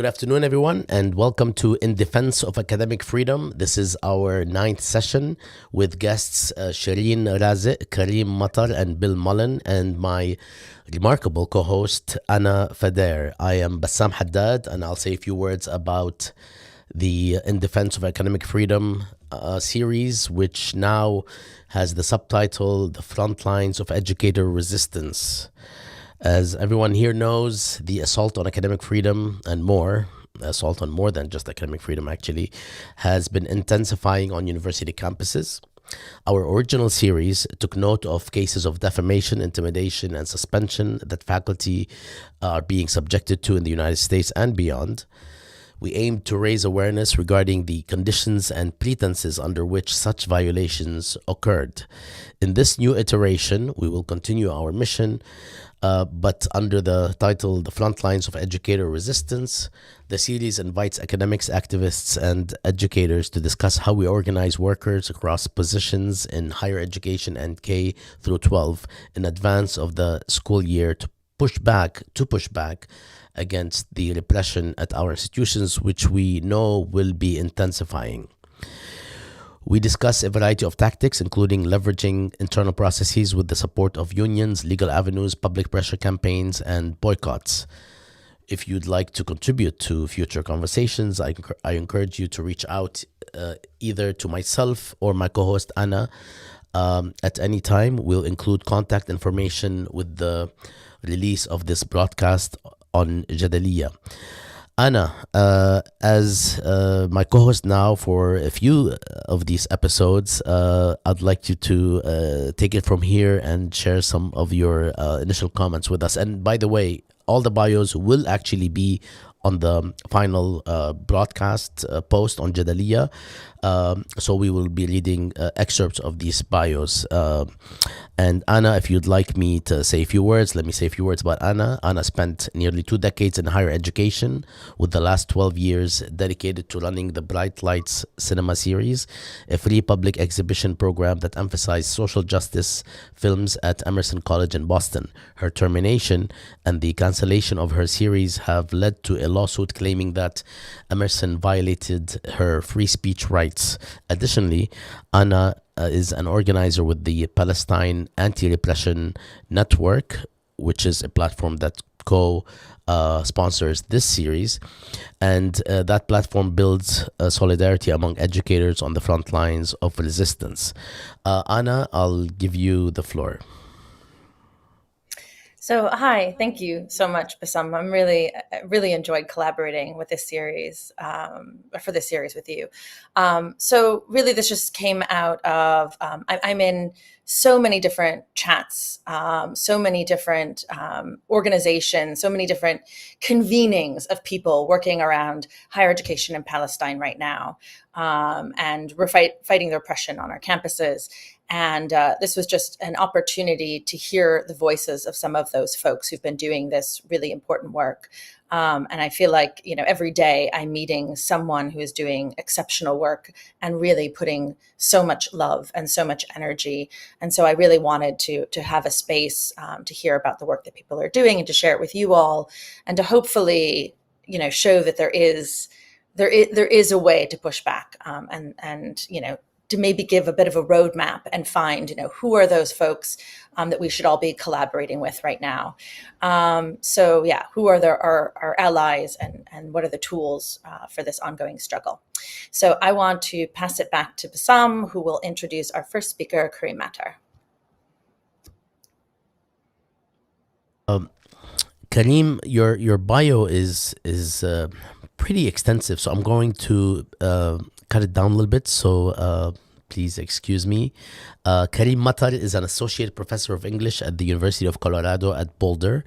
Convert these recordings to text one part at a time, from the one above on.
Good afternoon, everyone, and welcome to In Defense of Academic Freedom. This is our ninth session with guests Sherena Razek, Karim Mattar, and Bill Mullen, and my remarkable co-host, Anna Fader. I am Bassam Haddad, and I'll say a few words about the In Defense of Academic Freedom series, which now has the subtitle, The Frontlines of Educator Resistance. As everyone here knows, the assault on academic freedom and more, assault on more than just academic freedom actually, has been intensifying on university campuses. Our original series took note of cases of defamation, intimidation, and suspension that faculty are being subjected to in the United States and beyond. We aimed to raise awareness regarding the conditions and pretenses under which such violations occurred. In this new iteration, we will continue our mission, but under the title, The Frontlines of Educator Resistance. The series invites academics, activists, and educators to discuss how we organize workers across positions in higher education and K through 12 in advance of the school year to push back against the repression at our institutions, which we know will be intensifying. We discuss a variety of tactics, including leveraging internal processes with the support of unions, legal avenues, public pressure campaigns, and boycotts. If you'd like to contribute to future conversations, I encourage you to reach out either to myself or my co-host Anna at any time. We'll include contact information with the release of this broadcast on Jadaliya. Anna, as my co-host now for a few of these episodes, I'd like you to take it from here and share some of your initial comments with us. And by the way, all the bios will actually be on the final broadcast post on Jadaliya. So we will be reading excerpts of these bios. And Anna, if you'd like me to say a few words, let me say a few words about Anna. Anna spent nearly 2 decades in higher education, with the last 12 years dedicated to running the Bright Lights cinema series, a free public exhibition program that emphasized social justice films at Emerson College in Boston. Her termination and the cancellation of her series have led to a lawsuit claiming that Emerson violated her free speech rights. Additionally, Anna is an organizer with the Palestine Anti-Repression Network, which is a platform that co-sponsors this series. And that platform builds solidarity among educators on the front lines of resistance. Anna, I'll give you the floor. So, hi, thank you so much, Bassam. I'm really enjoyed collaborating with this series, for this series with you. So really this just came out of, I'm in so many different chats, so many different organizations, so many different convenings of people working around higher education in Palestine right now. And we're fighting the oppression on our campuses. And this was just an opportunity to hear the voices of some of those folks who've been doing this really important work. And I feel like, every day I'm meeting someone who is doing exceptional work and really putting so much love and so much energy. And so I really wanted to have a space to hear about the work that people are doing and to share it with you all, and to hopefully, show that there is a way to push back, and to maybe give a bit of a roadmap and find, who are those folks that we should all be collaborating with right now. So yeah, who are our allies, and what are the tools for this ongoing struggle? So I want to pass it back to Bassam, who will introduce our first speaker, Karim Mattar. Karim, your bio is pretty extensive, so I'm going to cut it down a little bit, so please excuse me. Karim Mattar is an associate professor of English at the University of Colorado at Boulder.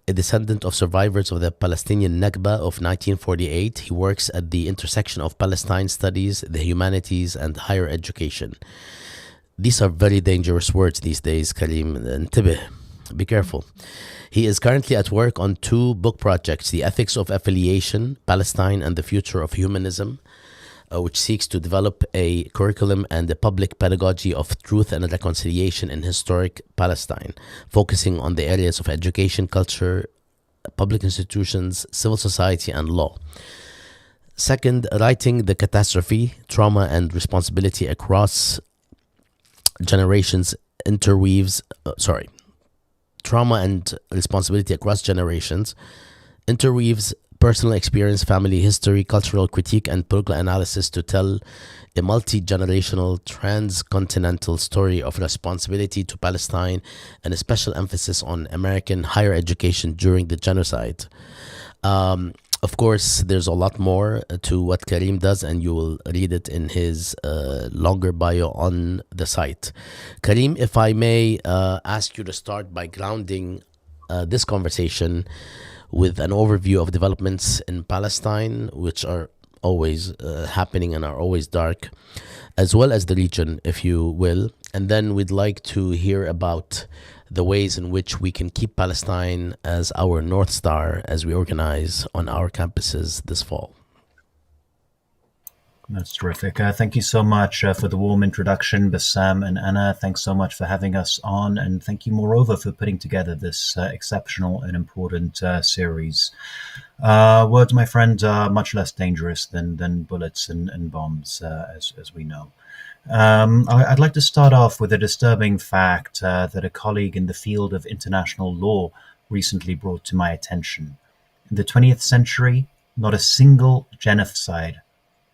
A descendant of survivors of the Palestinian Nakba of 1948, he works at the intersection of Palestine studies, the humanities, and higher education. These are very dangerous words these days, Karim. Intibih. Be careful. He is currently at work on 2 book projects, The Ethics of Affiliation, Palestine and the Future of Humanism, which seeks to develop a curriculum and a public pedagogy of truth and reconciliation in historic Palestine, focusing on the areas of education, culture, public institutions, civil society, and law. Second, writing the catastrophe, trauma, and responsibility across generations trauma and responsibility across generations interweaves personal experience, family history, cultural critique, and political analysis to tell a multi-generational transcontinental story of responsibility to Palestine and a special emphasis on American higher education during the genocide. Of course, there's a lot more to what Karim does, and you will read it in his longer bio on the site. Karim, if I may ask you to start by grounding this conversation with an overview of developments in Palestine, which are always happening and are always dark, as well as the region, if you will. And then we'd like to hear about the ways in which we can keep Palestine as our North Star as we organize on our campuses this fall. That's terrific. Thank you so much for the warm introduction, Bassam and Anna. Thanks so much for having us on, and thank you moreover for putting together this exceptional and important series. Words, my friend, are much less dangerous than bullets and bombs, as we know. I'd like to start off with a disturbing fact that a colleague in the field of international law recently brought to my attention. In the 20th century, not a single genocide,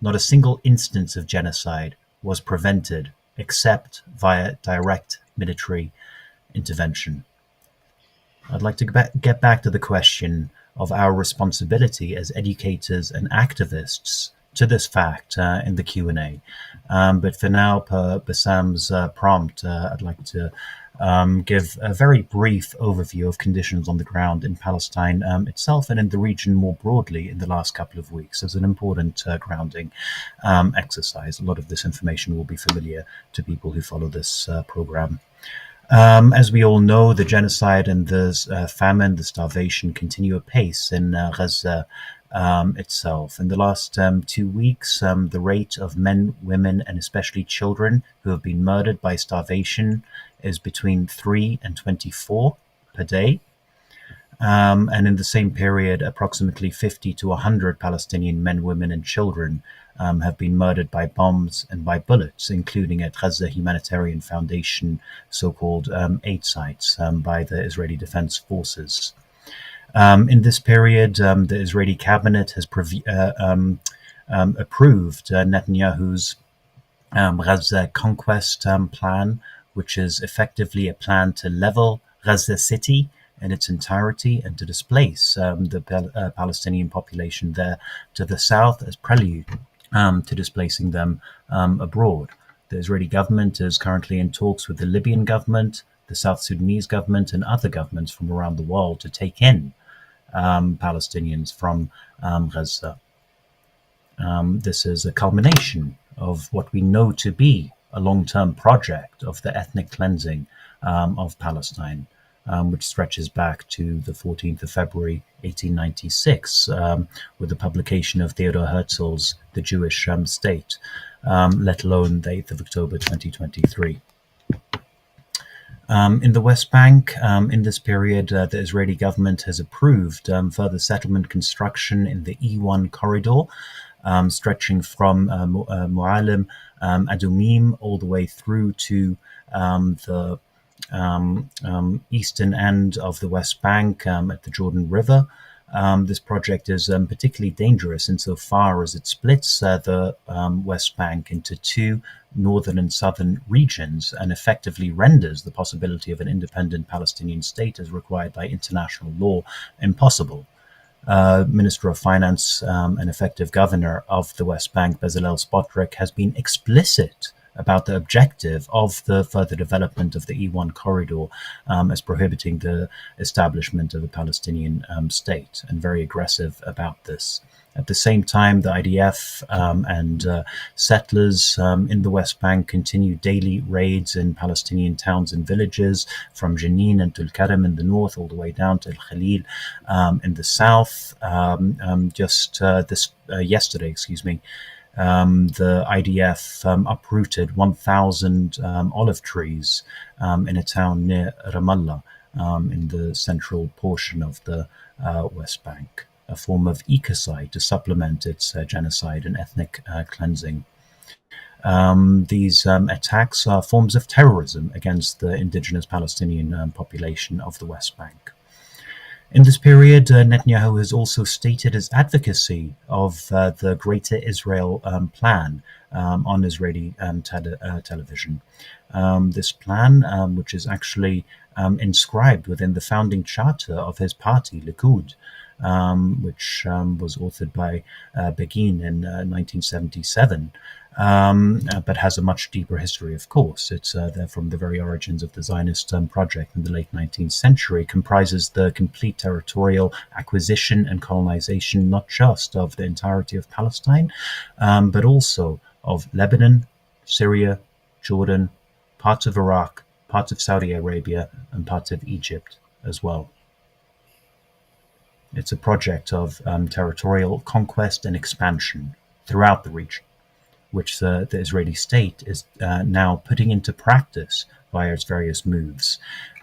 not a single instance of genocide was prevented except via direct military intervention. I'd like to get back to the question of our responsibility as educators and activists to this fact in the Q&A. But for now, per Bassam's prompt, I'd like to give a very brief overview of conditions on the ground in Palestine itself and in the region more broadly in the last couple of weeks as an important grounding exercise. A lot of this information will be familiar to people who follow this program. As we all know, the genocide and the famine, the starvation continue apace in Gaza itself. In the last 2 weeks, the rate of men, women, and especially children who have been murdered by starvation is between 3 and 24 per day. And in the same period, approximately 50 to 100 Palestinian men, women, and children have been murdered by bombs and by bullets, including at Gaza Humanitarian Foundation so-called aid sites by the Israeli Defense Forces. In this period, the Israeli cabinet has approved Netanyahu's Gaza conquest plan, which is effectively a plan to level Gaza city in its entirety and to displace the Palestinian population there to the south as prelude to displacing them abroad. The Israeli government is currently in talks with the Libyan government, the South Sudanese government, and other governments from around the world to take in Palestinians from Gaza. This is a culmination of what we know to be a long-term project of the ethnic cleansing of Palestine, which stretches back to the 14th of February 1896 with the publication of Theodor Herzl's The Jewish State, let alone the 8th of October 2023. In the West Bank, in this period, the Israeli government has approved further settlement construction in the E1 corridor, stretching from Mu'alim, Adumim, all the way through to the eastern end of the West Bank at the Jordan River. This project is particularly dangerous insofar as it splits the West Bank into two northern and southern regions and effectively renders the possibility of an independent Palestinian state as required by international law impossible. Minister of Finance and effective governor of the West Bank, Bezalel Smotrich, has been explicit about the objective of the further development of the E1 corridor as prohibiting the establishment of a Palestinian state, and very aggressive about this. At the same time, the IDF and settlers in the West Bank continue daily raids in Palestinian towns and villages, from Jenin and Tulkarem in the north all the way down to Al Khalil in the south. Yesterday, the IDF uprooted 1,000 olive trees in a town near Ramallah in the central portion of the West Bank, a form of ecocide to supplement its genocide and ethnic cleansing. These attacks are forms of terrorism against the indigenous Palestinian population of the West Bank. In this period, Netanyahu has also stated his advocacy of the Greater Israel Plan on Israeli television. This plan, which is actually inscribed within the founding charter of his party, Likud, which was authored by Begin in 1977, but has a much deeper history, of course. It's there from the very origins of the Zionist project in the late 19th century, comprises the complete territorial acquisition and colonization, not just of the entirety of Palestine, but also of Lebanon, Syria, Jordan, parts of Iraq, parts of Saudi Arabia, and parts of Egypt as well. It's a project of territorial conquest and expansion throughout the region, which the Israeli state is now putting into practice via its various moves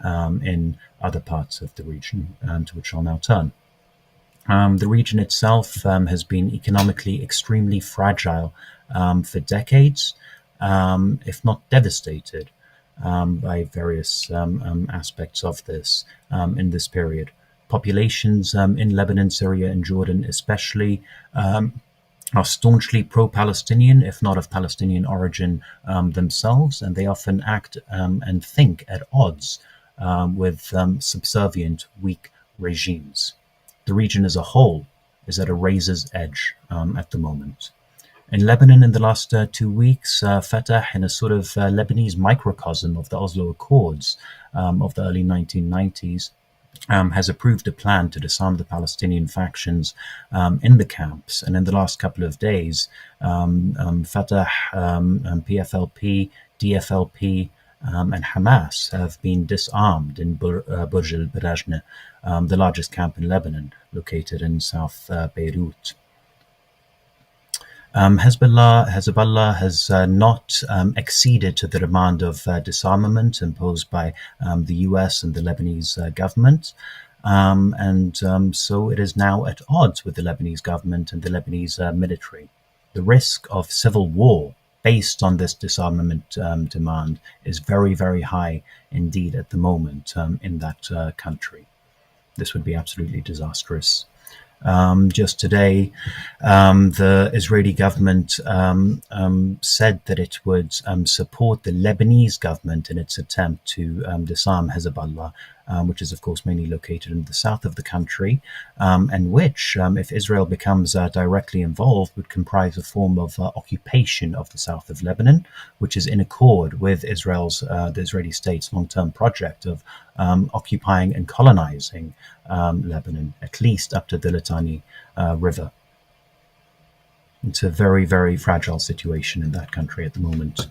in other parts of the region, to which I'll now turn. The region itself has been economically extremely fragile for decades, if not devastated by various aspects of this in this period. Populations in Lebanon, Syria, and Jordan especially are staunchly pro-Palestinian, if not of Palestinian origin themselves, and they often act and think at odds with subservient, weak regimes. The region as a whole is at a razor's edge at the moment. In Lebanon, in the last 2 weeks, Fatah, in a sort of Lebanese microcosm of the Oslo Accords of the early 1990s, has approved a plan to disarm the Palestinian factions in the camps. And in the last couple of days, Fatah, PFLP, DFLP, and Hamas have been disarmed in Burj al-Barajna, the largest camp in Lebanon, located in South Beirut. Hezbollah has not acceded to the demand of disarmament imposed by the US and the Lebanese government, and so it is now at odds with the Lebanese government and the Lebanese military. The risk of civil war based on this disarmament demand is very, very high indeed at the moment in that country. This would be absolutely disastrous. Just today, the Israeli government said that it would support the Lebanese government in its attempt to disarm Hezbollah, which is, of course, mainly located in the south of the country, and which, if Israel becomes directly involved, would comprise a form of occupation of the south of Lebanon, which is in accord with the Israeli state's long-term project of occupying and colonizing Lebanon, at least up to the Litani River. It's a very, very fragile situation in that country at the moment.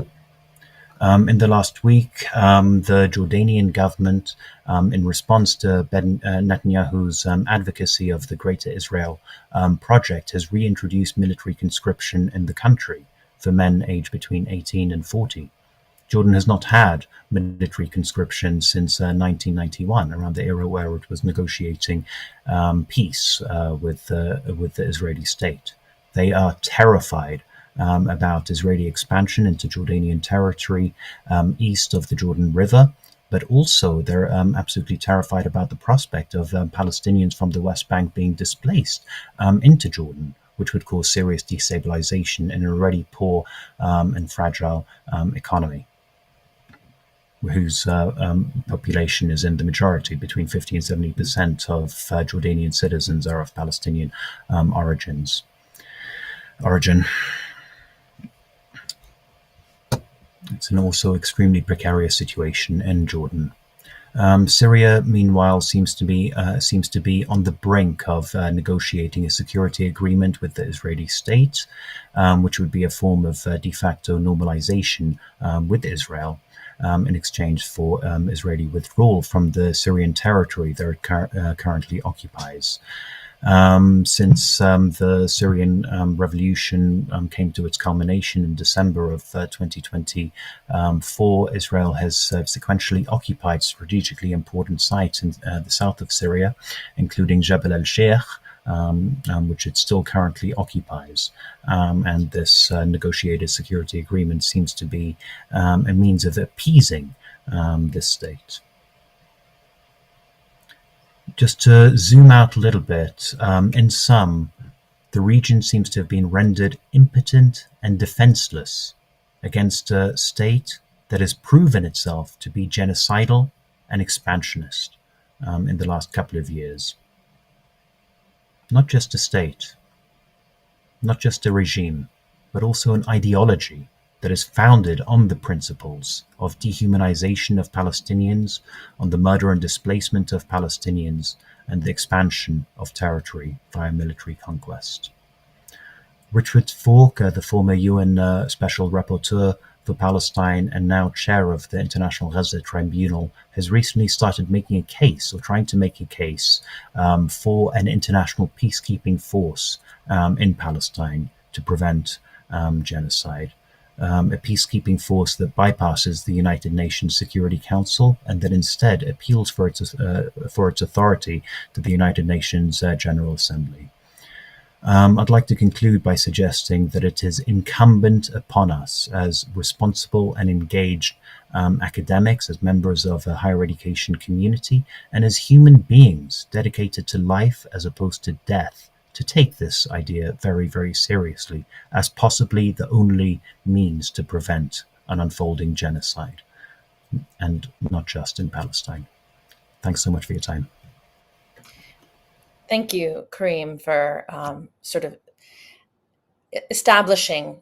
In the last week, the Jordanian government, in response to Netanyahu's advocacy of the Greater Israel project, has reintroduced military conscription in the country for men aged between 18 and 40. Jordan has not had military conscription since 1991, around the era where it was negotiating peace with the Israeli state. They are terrified about Israeli expansion into Jordanian territory east of the Jordan River, but also they're absolutely terrified about the prospect of Palestinians from the West Bank being displaced into Jordan, which would cause serious destabilization in an already poor and fragile economy, whose population is in the majority. Between 50 and 70% of Jordanian citizens are of Palestinian origin. It's an also extremely precarious situation in Jordan. Syria, meanwhile, seems to be on the brink of negotiating a security agreement with the Israeli state, which would be a form of de facto normalization with Israel in exchange for Israeli withdrawal from the Syrian territory that it currently occupies. Since the Syrian revolution came to its culmination in December of 2024, Israel has sequentially occupied strategically important sites in the south of Syria, including Jebel al-Sheikh, which it still currently occupies. And this negotiated security agreement seems to be a means of appeasing this state. Just to zoom out a little bit, in sum, the region seems to have been rendered impotent and defenseless against a state that has proven itself to be genocidal and expansionist in the last couple of years. Not just a state, not just a regime, but also an ideology that is founded on the principles of dehumanization of Palestinians, on the murder and displacement of Palestinians, and the expansion of territory via military conquest. Richard Falk, the former UN Special Rapporteur for Palestine and now chair of the International Gaza Tribunal, has recently started making a case, or trying to make a case, for an international peacekeeping force in Palestine to prevent genocide. A peacekeeping force that bypasses the United Nations Security Council and that instead appeals for its authority to the United Nations General Assembly. I'd like to conclude by suggesting that it is incumbent upon us as responsible and engaged academics, as members of a higher education community, and as human beings dedicated to life as opposed to death, to take this idea very, very seriously as possibly the only means to prevent an unfolding genocide, and not just in Palestine. Thanks so much for your time. Thank you, Karim, for sort of establishing,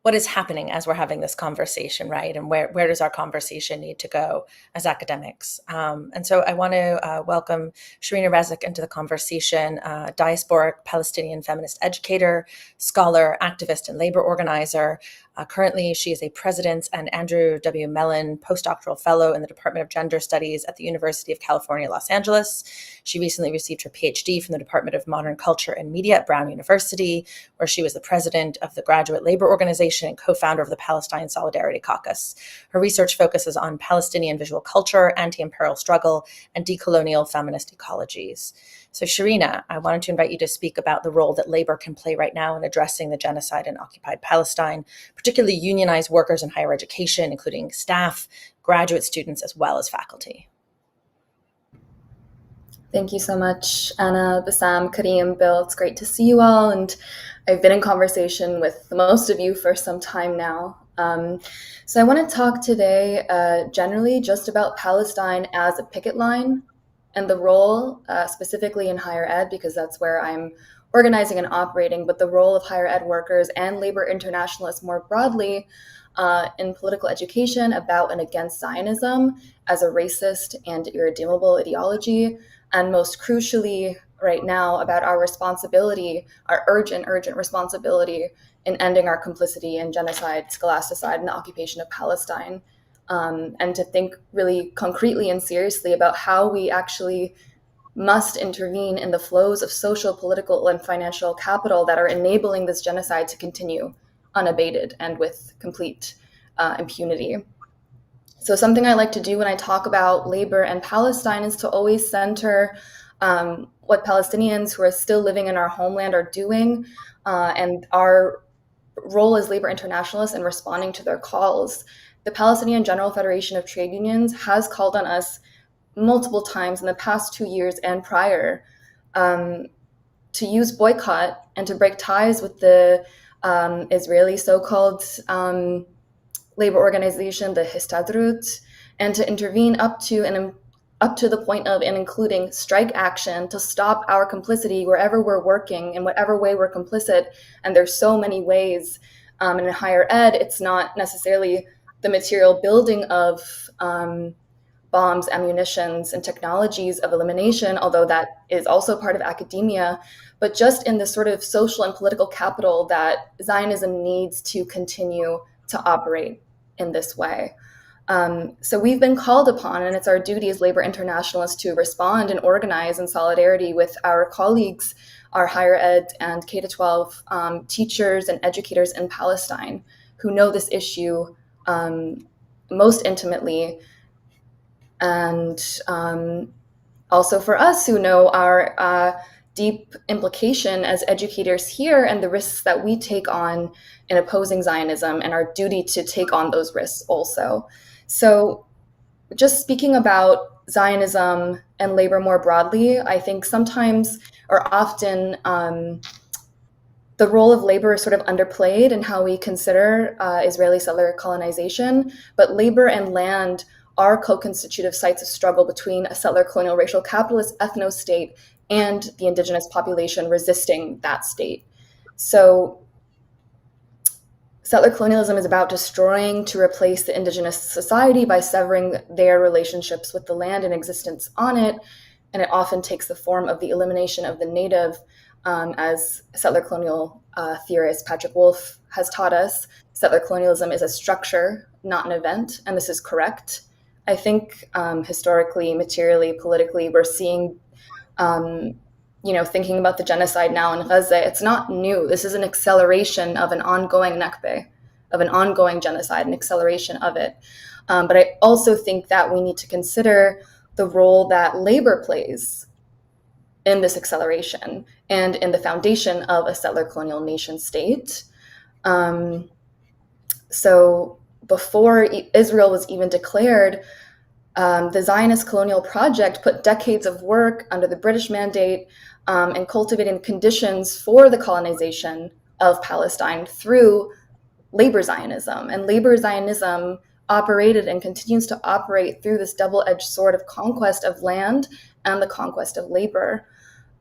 what is happening as we're having this conversation, right? And where does our conversation need to go as academics? And so I want to welcome Sherena Razek into the conversation, diasporic Palestinian feminist educator, scholar, activist, and labor organizer. Currently, she is a President's and Andrew W. Mullen postdoctoral fellow in the Department of Gender Studies at the University of California, Los Angeles. She recently received her PhD from the Department of Modern Culture and Media at Brown University, where she was the president of the Graduate Labor Organization and co-founder of the Palestine Solidarity Caucus. Her research focuses on Palestinian visual culture, anti-imperial struggle, and decolonial feminist ecologies. So Sherena, I wanted to invite you to speak about the role that labor can play right now in addressing the genocide in occupied Palestine, particularly unionized workers in higher education, including staff, graduate students, as well as faculty. Thank you so much, Anna, Bassam, Karim, Bill. It's great to see you all. And I've been in conversation with most of you for some time now. So I want to talk today generally just about Palestine as a picket line and the role specifically in higher ed, because that's where I'm organizing and operating, but the role of higher ed workers and labor internationalists more broadly in political education about and against Zionism as a racist and irredeemable ideology. And most crucially right now about our responsibility, our urgent responsibility in ending our complicity in genocide, scholasticide, and the occupation of Palestine. And to think really concretely and seriously about how we actually must intervene in the flows of social, political, and financial capital that are enabling this genocide to continue unabated and with complete impunity. So something I like to do when I talk about labor and Palestine is to always center what Palestinians who are still living in our homeland are doing and our role as labor internationalists in responding to their calls. The Palestinian General Federation of Trade Unions has called on us multiple times in the past 2 years and prior to use boycott and to break ties with the Israeli so-called labor organization, the Histadrut, and to intervene up to the point of and including strike action to stop our complicity wherever we're working, in whatever way we're complicit. And there's so many ways. In higher ed, it's not necessarily the material building of bombs, ammunitions, and technologies of elimination, although that is also part of academia, but just in the sort of social and political capital that Zionism needs to continue to operate in this way. So we've been called upon, and it's our duty as labor internationalists to respond and organize in solidarity with our colleagues, our higher ed and K-12 teachers and educators in Palestine who know this issue most intimately, and also for us who know our deep implication as educators here and the risks that we take on in opposing Zionism and our duty to take on those risks also. So just speaking about Zionism and labor more broadly, I think sometimes or often the role of labor is sort of underplayed in how we consider Israeli settler colonization, but labor and land are co-constitutive sites of struggle between a settler colonial racial capitalist ethno-state and the indigenous population resisting that state. So settler colonialism is about destroying to replace the indigenous society by severing their relationships with the land and existence on it, and it often takes the form of the elimination of the native, as settler colonial theorist Patrick Wolf has taught us. Settler colonialism is a structure, not an event, and this is correct. I think historically, materially, politically, we're seeing, thinking about the genocide now in Gaza, it's not new. This is an acceleration of an ongoing Nakba, of an ongoing genocide, an acceleration of it. But I also think that we need to consider the role that labor plays in this acceleration and in the foundation of a settler colonial nation state. So before Israel was even declared, the Zionist colonial project put decades of work under the British mandate and cultivating conditions for the colonization of Palestine through labor Zionism. And labor Zionism operated and continues to operate through this double-edged sword of conquest of land and the conquest of labor.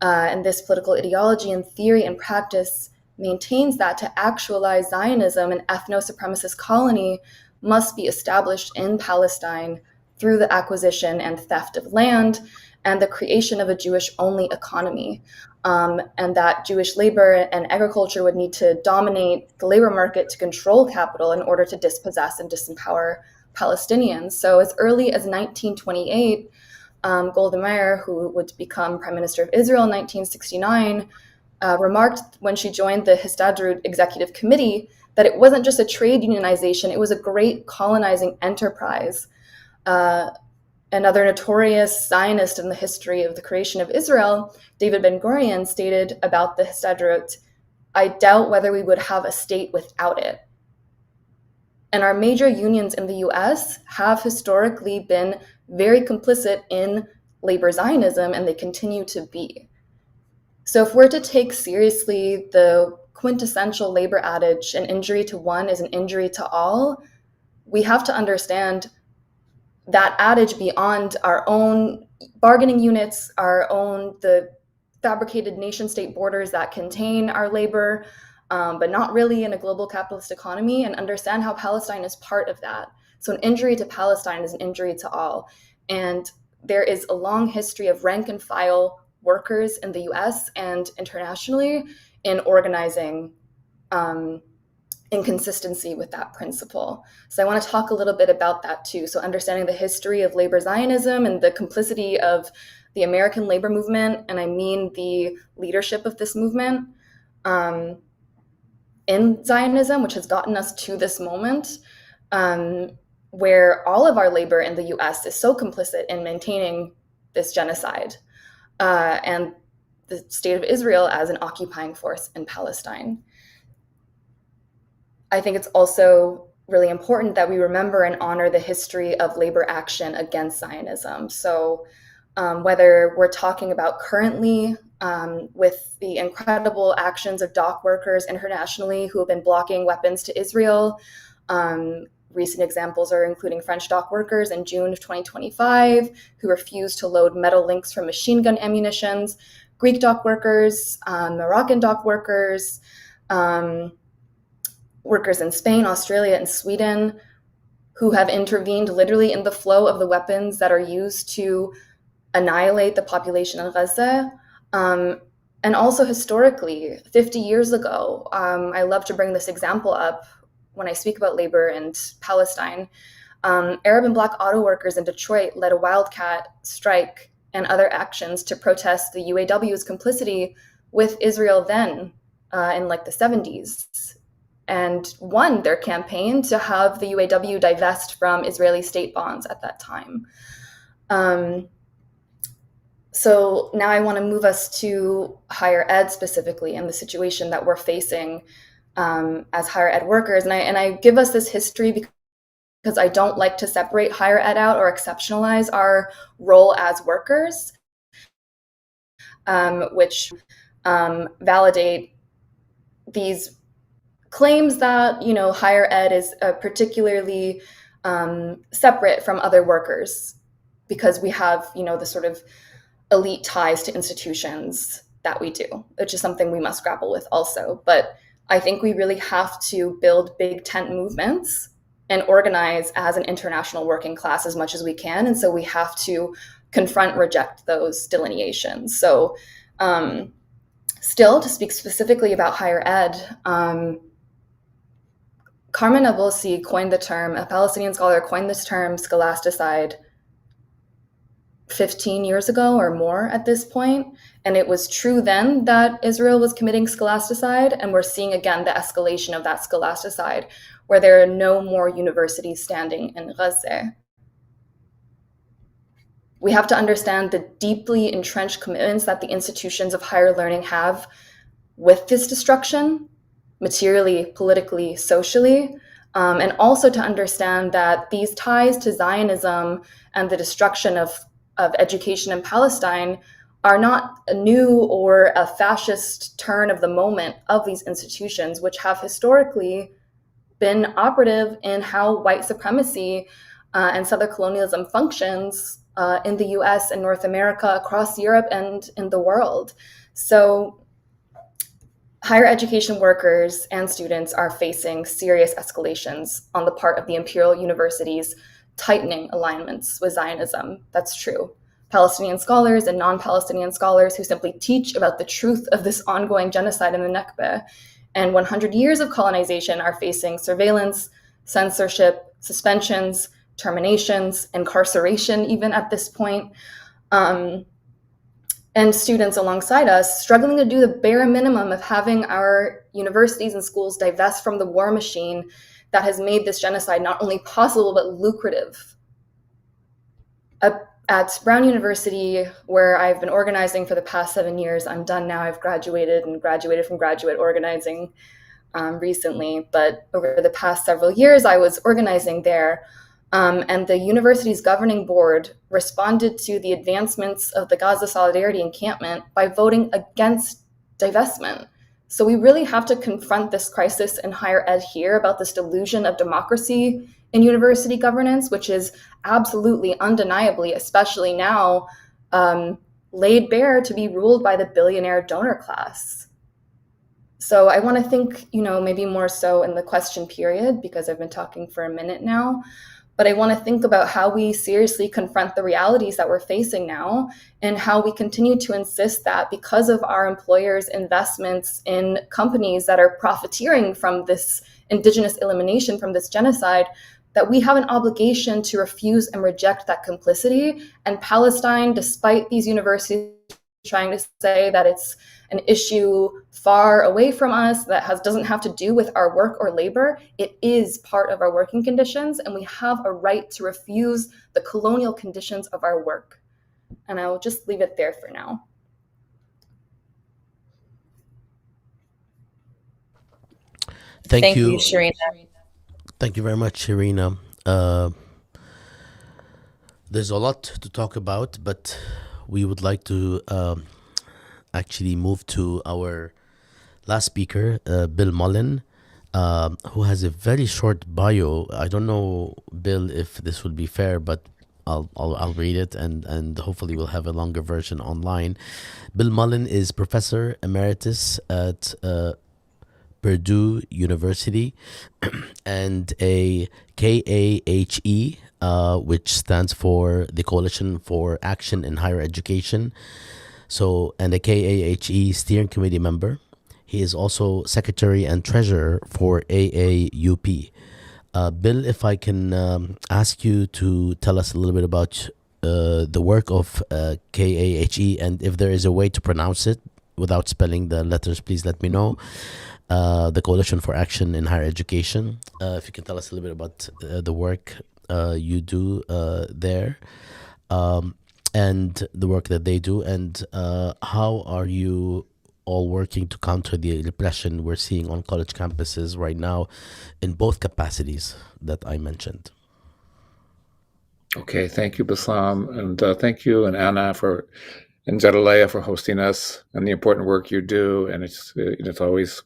And this political ideology and theory and practice maintains that to actualize Zionism, an ethno-supremacist colony must be established in Palestine through the acquisition and theft of land and the creation of a Jewish-only economy. And that Jewish labor and agriculture would need to dominate the labor market to control capital in order to dispossess and disempower Palestinians. So as early as 1928, Golda Meir, who would become Prime Minister of Israel in 1969, remarked when she joined the Histadrut Executive Committee that it wasn't just a trade unionization, it was a great colonizing enterprise. Another notorious Zionist in the history of the creation of Israel, David Ben-Gurion, stated about the Histadrut, "I doubt whether we would have a state without it." And our major unions in the US have historically been very complicit in labor Zionism, and they continue to be. So if we're to take seriously the quintessential labor adage, an injury to one is an injury to all, we have to understand that adage beyond our own bargaining units, the fabricated nation-state borders that contain our labor, but not really in a global capitalist economy, and understand how Palestine is part of that. So an injury to Palestine is an injury to all. And there is a long history of rank and file workers in the US and internationally in organizing in consistency with that principle. So I want to talk a little bit about that too. So understanding the history of labor Zionism and the complicity of the American labor movement, and I mean the leadership of this movement in Zionism, which has gotten us to this moment, where all of our labor in the US is so complicit in maintaining this genocide and the state of Israel as an occupying force in Palestine. I think it's also really important that we remember and honor the history of labor action against Zionism. So whether we're talking about currently with the incredible actions of dock workers internationally who have been blocking weapons to Israel, recent examples are including French dock workers in June of 2025 who refused to load metal links from machine gun ammunitions, Greek dock workers, Moroccan dock workers, workers in Spain, Australia, and Sweden who have intervened literally in the flow of the weapons that are used to annihilate the population of Gaza. And also historically, 50 years ago, I love to bring this example up when I speak about labor and Palestine. Arab and Black auto workers in Detroit led a wildcat strike and other actions to protest the UAW's complicity with Israel then in like the 70s, and won their campaign to have the UAW divest from Israeli state bonds at that time. So now I want to move us to higher ed specifically and the situation that we're facing as higher ed workers. And I give us this history because I don't like to separate higher ed out or exceptionalize our role as workers, which validate these claims that, you know, higher ed is particularly separate from other workers because we have, you know, the sort of elite ties to institutions that we do, which is something we must grapple with also. But I think we really have to build big tent movements and organize as an international working class as much as we can. And so we have to confront, reject those delineations. So still, to speak specifically about higher ed, Carmen Abulsi coined the term, a Palestinian scholar coined this term, scholasticide, 15 years ago or more at this point. And it was true then that Israel was committing scholasticide, and we're seeing again the escalation of that scholasticide, where there are no more universities standing in Gaza. We have to understand the deeply entrenched commitments that the institutions of higher learning have with this destruction, materially, politically, socially, and also to understand that these ties to Zionism and the destruction of education in Palestine are not a new or a fascist turn of the moment of these institutions, which have historically been operative in how white supremacy and Southern colonialism functions in the US and North America, across Europe, and in the world. So higher education workers and students are facing serious escalations on the part of the imperial universities tightening alignments with Zionism. That's true. Palestinian scholars and non-Palestinian scholars who simply teach about the truth of this ongoing genocide in the Nakba and 100 years of colonization are facing surveillance, censorship, suspensions, terminations, incarceration even at this point. And students alongside us struggling to do the bare minimum of having our universities and schools divest from the war machine that has made this genocide not only possible, but lucrative. At Brown University, where I've been organizing for the past 7 years, I'm done now. I've graduated from graduate organizing recently, but over the past several years, I was organizing there. And the university's governing board responded to the advancements of the Gaza Solidarity Encampment by voting against divestment. So we really have to confront this crisis in higher ed here about this delusion of democracy in university governance, which is absolutely, undeniably, especially now, laid bare to be ruled by the billionaire donor class. So I want to think, maybe more so in the question period, because I've been talking for a minute now, but I want to think about how we seriously confront the realities that we're facing now and how we continue to insist that because of our employers' investments in companies that are profiteering from this indigenous elimination, from this genocide, that we have an obligation to refuse and reject that complicity. And Palestine, despite these universities trying to say that it's an issue far away from us that doesn't have to do with our work or labor, it is part of our working conditions, and we have a right to refuse the colonial conditions of our work. And I will just leave it there for now. Thank you, Sherena. Thank you very much, Sherena. There's a lot to talk about, but we would like to actually move to our last speaker, Bill Mullen, who has a very short bio. I don't know, Bill, if this will be fair, but I'll read it, and hopefully we'll have a longer version online. Bill Mullen is Professor Emeritus at Purdue University and a KAHE, which stands for the Coalition for Action in Higher Education. And a KAHE steering committee member. He is also secretary and treasurer for AAUP. Bill, if I can ask you to tell us a little bit about the work of KAHE, and if there is a way to pronounce it without spelling the letters, please let me know. The Coalition for Action in Higher Education. If you can tell us a little bit about the work you do there, and the work that they do, and how are you all working to counter the repression we're seeing on college campuses right now in both capacities that I mentioned. Okay, thank you, Bassam, and thank you and Anna and Jedalaya for hosting us and the important work you do. And it's always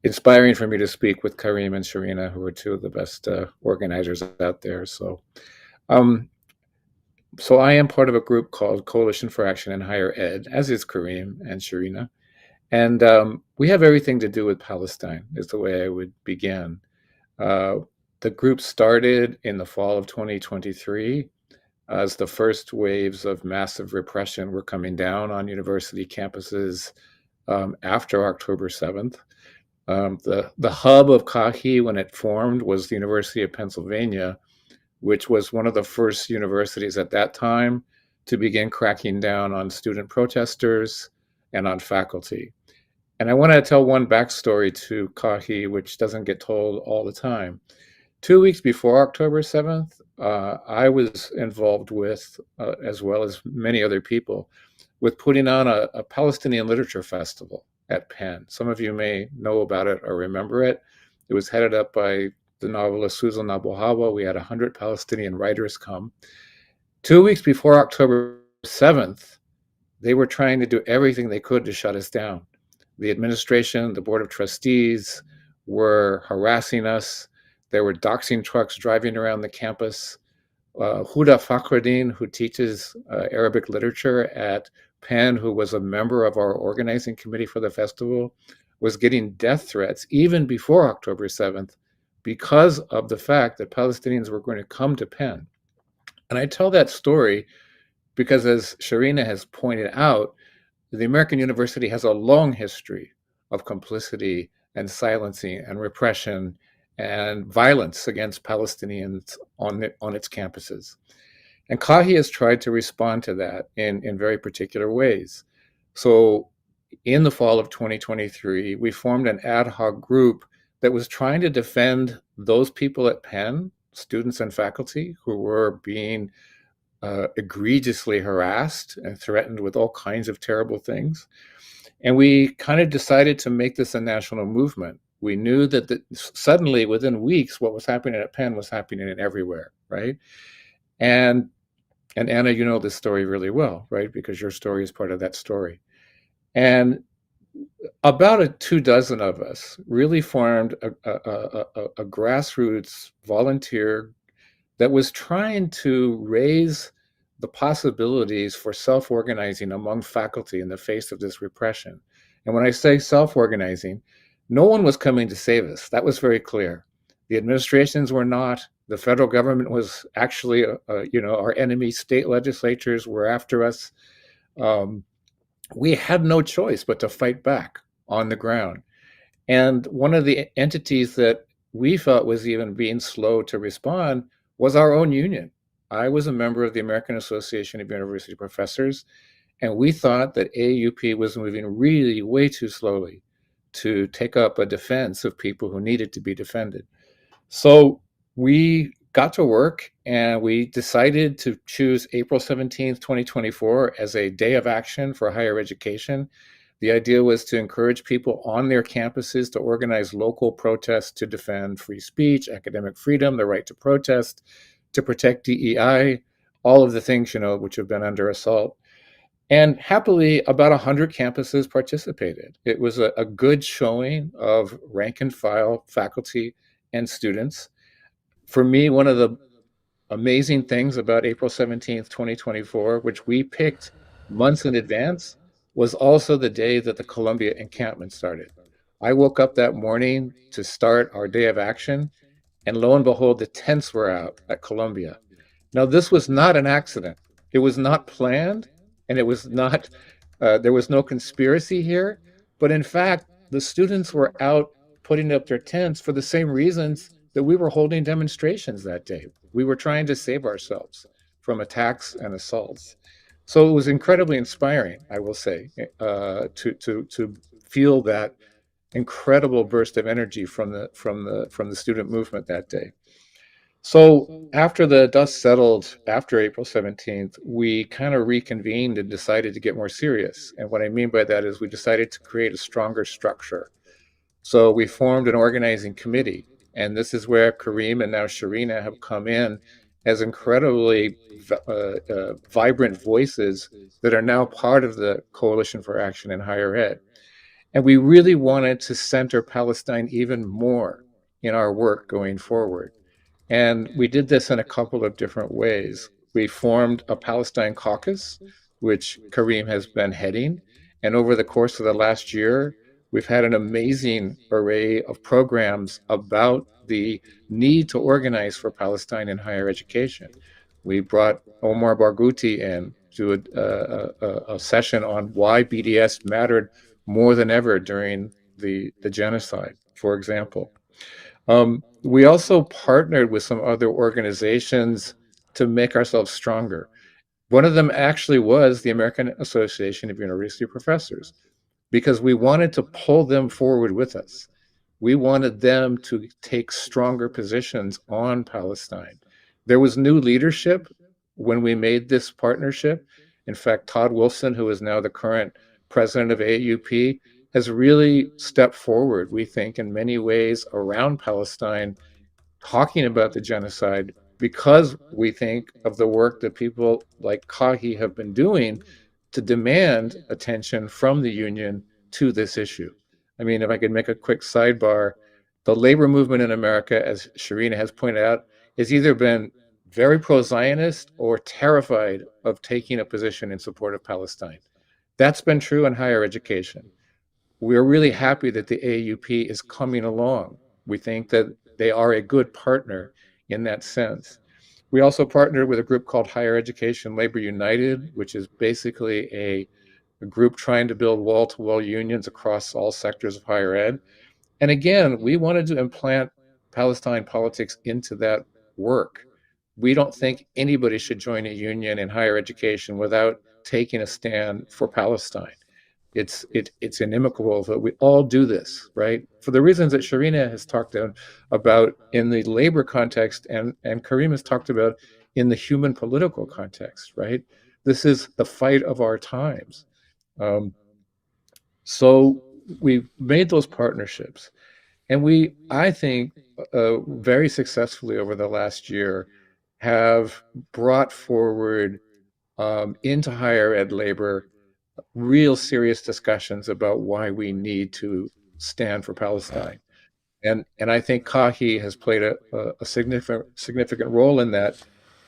inspiring for me to speak with Karim and Sherena, who are two of the best organizers out there. So I am part of a group called Coalition for Action in Higher Ed, as is Karim and Sherena. And we have everything to do with Palestine, is the way I would begin. The group started in the fall of 2023 as the first waves of massive repression were coming down on university campuses after October 7th. The hub of KAHE, when it formed, was the University of Pennsylvania, which was one of the first universities at that time to begin cracking down on student protesters and on faculty. And I want to tell one backstory to KAHE, which doesn't get told all the time. 2 weeks before October 7th, I was involved with, as well as many other people, with putting on a Palestinian literature festival at Penn. Some of you may know about it or remember it. It was headed up by the novelist Susan Abu Hawa. We had 100 Palestinian writers come. 2 weeks before October 7th, they were trying to do everything they could to shut us down. The administration, the board of trustees were harassing us. There were doxing trucks driving around the campus. Huda Fakhruddin, who teaches Arabic literature at Penn, who was a member of our organizing committee for the festival, was getting death threats even before October 7th because of the fact that Palestinians were going to come to Penn. And I tell that story because, as Sherena has pointed out, the American university has a long history of complicity and silencing and repression and violence against Palestinians on its campuses. And KAHE has tried to respond to that in very particular ways. So in the fall of 2023, we formed an ad hoc group that was trying to defend those people at Penn, students and faculty, who were being egregiously harassed and threatened with all kinds of terrible things. And we kind of decided to make this a national movement. We knew that suddenly, within weeks, what was happening at Penn was happening everywhere, right? And Anna, you know this story really well, right? Because your story is part of that story. And about 24 of us really formed a grassroots volunteer that was trying to raise the possibilities for self-organizing among faculty in the face of this repression. And when I say self-organizing, no one was coming to save us. That was very clear. The administrations were not. The federal government was actually, our enemy. State legislatures were after us. We had no choice but to fight back on the ground. And one of the entities that we felt was even being slow to respond was our own union. I was a member of the American Association of University Professors, and we thought that AUP was moving really way too slowly to take up a defense of people who needed to be defended. So we got to work, and we decided to choose April 17th, 2024 as a day of action for higher education. The idea was to encourage people on their campuses to organize local protests to defend free speech, academic freedom, the right to protest, to protect DEI, all of the things, which have been under assault. And happily, about 100 campuses participated. It was a good showing of rank and file faculty and students. For me, one of the amazing things about April 17th, 2024, which we picked months in advance, was also the day that the Columbia encampment started. I woke up that morning to start our day of action, and lo and behold, the tents were out at Columbia. Now, this was not an accident. It was not planned, and it was not, there was no conspiracy here. But in fact, the students were out putting up their tents for the same reasons that we were holding demonstrations that day. We were trying to save ourselves from attacks and assaults. So it was incredibly inspiring, I will say, to feel that incredible burst of energy from the student movement that day. So after the dust settled after April 17th, we kind of reconvened and decided to get more serious. And what I mean by that is we decided to create a stronger structure. So we formed an organizing committee, and this is where Karim and now Sherena have come in as incredibly vibrant voices that are now part of the Coalition for Action in Higher Ed. And we really wanted to center Palestine even more in our work going forward. And we did this in a couple of different ways. We formed a Palestine caucus, which Karim has been heading. And over the course of the last year, we've had an amazing array of programs about the need to organize for Palestine in higher education. We brought Omar Barghouti in to a session on why BDS mattered more than ever during the genocide, for example. We also partnered with some other organizations to make ourselves stronger. One of them actually was the American Association of University Professors, because we wanted to pull them forward with us. We wanted them to take stronger positions on Palestine. There was new leadership when we made this partnership. In fact, Todd Wilson, who is now the current president of AUP, has really stepped forward, we think, in many ways around Palestine, talking about the genocide, because we think of the work that people like Kahi have been doing to demand attention from the union to this issue. I mean, if I could make a quick sidebar, the labor movement in America, as Sherena has pointed out, has either been very pro-Zionist or terrified of taking a position in support of Palestine. That's been true in higher education. We're really happy that the AUP is coming along. We think that they are a good partner in that sense. We also partnered with a group called Higher Education Labor United, which is basically a group trying to build wall-to-wall unions across all sectors of higher ed. And again, we wanted to implant Palestine politics into that work. We don't think anybody should join a union in higher education without taking a stand for Palestine. It's inimical that we all do this, right? For the reasons that Sherena has talked about in the labor context, and Karim has talked about in the human political context, right? This is the fight of our times. So we made those partnerships, and we, I think, very successfully over the last year have brought forward into higher ed labor real serious discussions about why we need to stand for Palestine. And I think Kahi has played a significant role in that,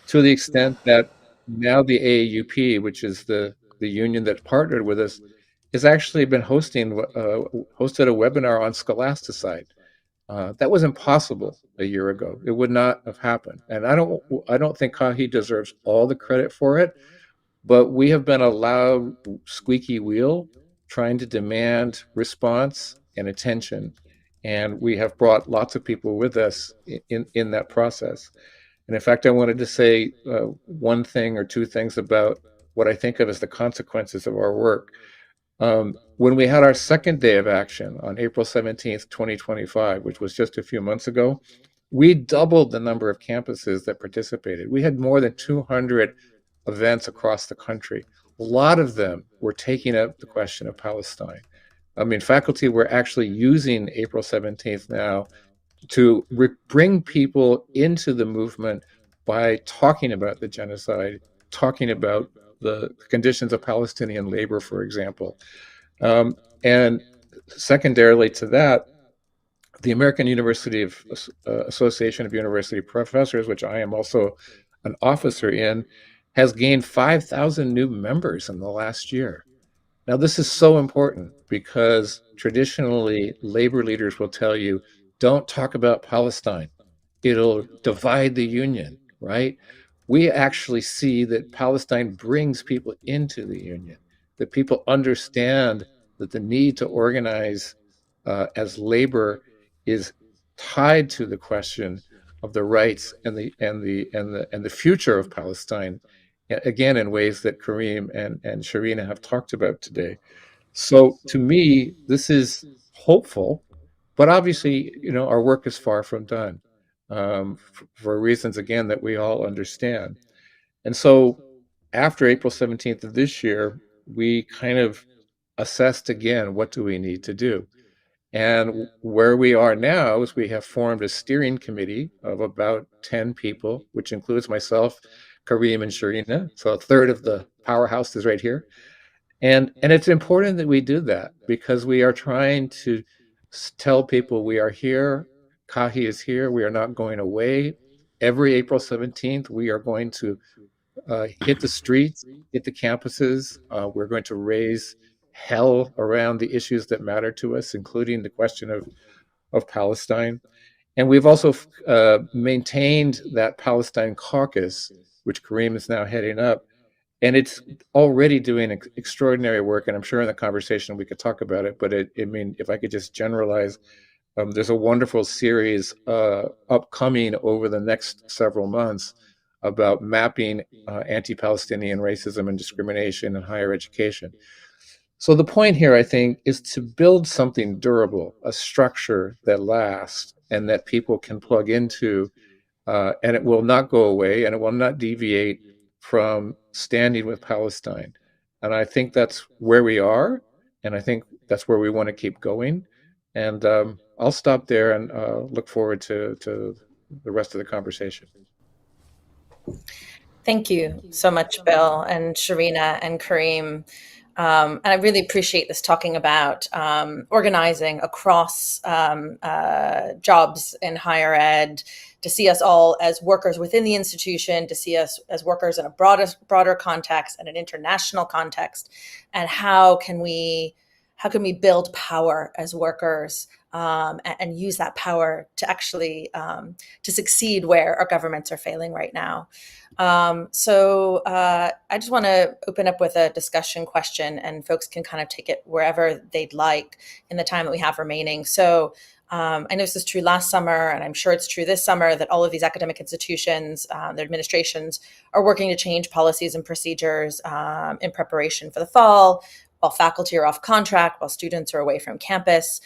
to the extent that now the AAUP, which is the union that partnered with us, has actually been hosted a webinar on scholasticide. That was impossible a year ago. It would not have happened. And I don't think Kahi deserves all the credit for it, but we have been a loud, squeaky wheel trying to demand response and attention. And we have brought lots of people with us in that process. And in fact, I wanted to say one thing or two things about what I think of as the consequences of our work. When we had our second day of action on April 17th, 2025, which was just a few months ago, we doubled the number of campuses that participated. We had more than 200 events across the country. A lot of them were taking up the question of Palestine. I mean, faculty were actually using April 17th now to bring people into the movement by talking about the genocide, talking about the conditions of Palestinian labor, for example. And secondarily to that, the American Association of University Professors, which I am also an officer in, has gained 5,000 new members in the last year. Now, this is so important because traditionally labor leaders will tell you, don't talk about Palestine. It'll divide the union, right? We actually see that Palestine brings people into the union, that people understand that the need to organize as labor is tied to the question of the rights and the future of Palestine, again in ways that Karim and Sherena have talked about today. So to me, this is hopeful, but obviously, our work is far from done, for reasons again that we all understand. And so after April 17th of this year, we kind of assessed again, what do we need to do? And where we are now is we have formed a steering committee of about 10 people, which includes myself, Karim, and Sherena. So a third of the powerhouse is right here. And it's important that we do that, because we are trying to tell people we are here. Kahi is here. We are not going away. Every April 17th, we are going to hit the streets, hit the campuses. We're going to raise hell around the issues that matter to us, including the question of Palestine. And we've also maintained that Palestine caucus, which Karim is now heading up. And it's already doing extraordinary work. And I'm sure in the conversation we could talk about it. But if I could just generalize, there's a wonderful series upcoming over the next several months about mapping anti-Palestinian racism and discrimination in higher education. So the point here, I think, is to build something durable, a structure that lasts and that people can plug into, and it will not go away, and it will not deviate from standing with Palestine. And I think that's where we are, and I think that's where we want to keep going. And I'll stop there and look forward to the rest of the conversation. Thank you so much, Bill and Sherena and Karim. And I really appreciate this, talking about organizing across jobs in higher ed, to see us all as workers within the institution, to see us as workers in a broader context and an international context, and how can we build power as workers, and use that power to actually to succeed where our governments are failing right now. So I just want to open up with a discussion question, and folks can kind of take it wherever they'd like in the time that we have remaining. So I know this was true last summer, and I'm sure it's true this summer, that all of these academic institutions, their administrations, are working to change policies and procedures in preparation for the fall, while faculty are off contract, while students are away from campus,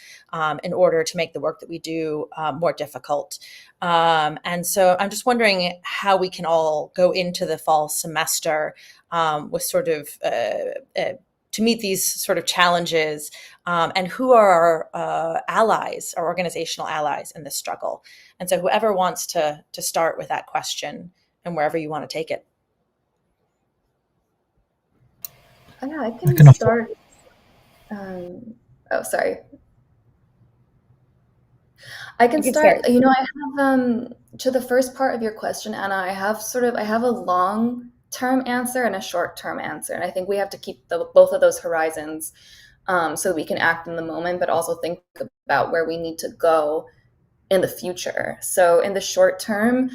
in order to make the work that we do more difficult. And so I'm just wondering how we can all go into the fall semester with sort of to meet these sort of challenges, and who are our allies, our organizational allies in this struggle. And so whoever wants to start with that question, and wherever you want to take it. Yeah, I can start. Sorry. I can start. You know, I have to the first part of your question, Anna. I have a long-term answer and a short-term answer, and I think we have to keep both of those horizons, so we can act in the moment, but also think about where we need to go in the future. So in the short term,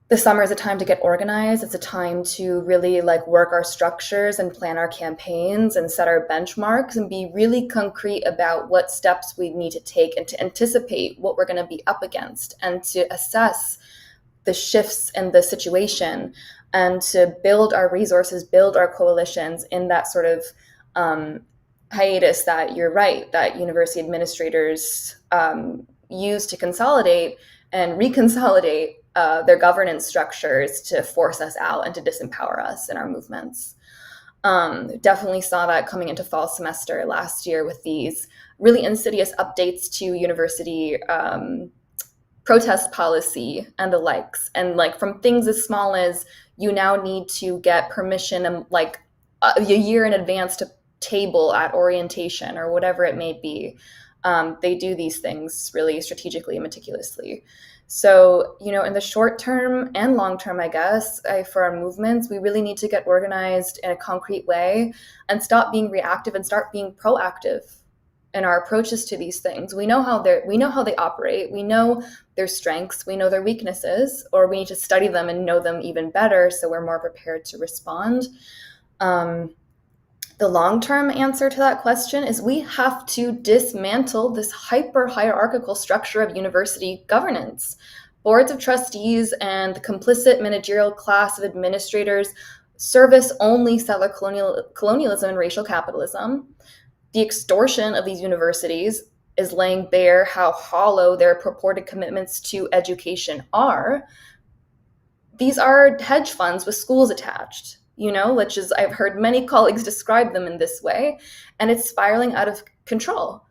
the summer is a time to get organized. It's a time to really work our structures and plan our campaigns and set our benchmarks and be really concrete about what steps we need to take, and to anticipate what we're going to be up against, and to assess the shifts in the situation, and to build our resources, build our coalitions in that sort of hiatus that you're right, that university administrators use to consolidate and reconsolidate their governance structures to force us out and to disempower us in our movements. Definitely saw that coming into fall semester last year with these really insidious updates to university protest policy and the likes. And from things as small as you now need to get permission and a year in advance to table at orientation or whatever it may be. They do these things really strategically and meticulously. So, in the short term and long term, I guess, for our movements, we really need to get organized in a concrete way and stop being reactive and start being proactive in our approaches to these things. We know how they operate. We know their strengths. We know their weaknesses, or we need to study them and know them even better so we're more prepared to respond. The The long-term answer to that question is we have to dismantle this hyper-hierarchical structure of university governance. Boards of trustees and the complicit managerial class of administrators service only settler colonialism and racial capitalism. The extortion of these universities is laying bare how hollow their purported commitments to education are. These are hedge funds with schools attached, which is, I've heard many colleagues describe them in this way, and it's spiraling out of control.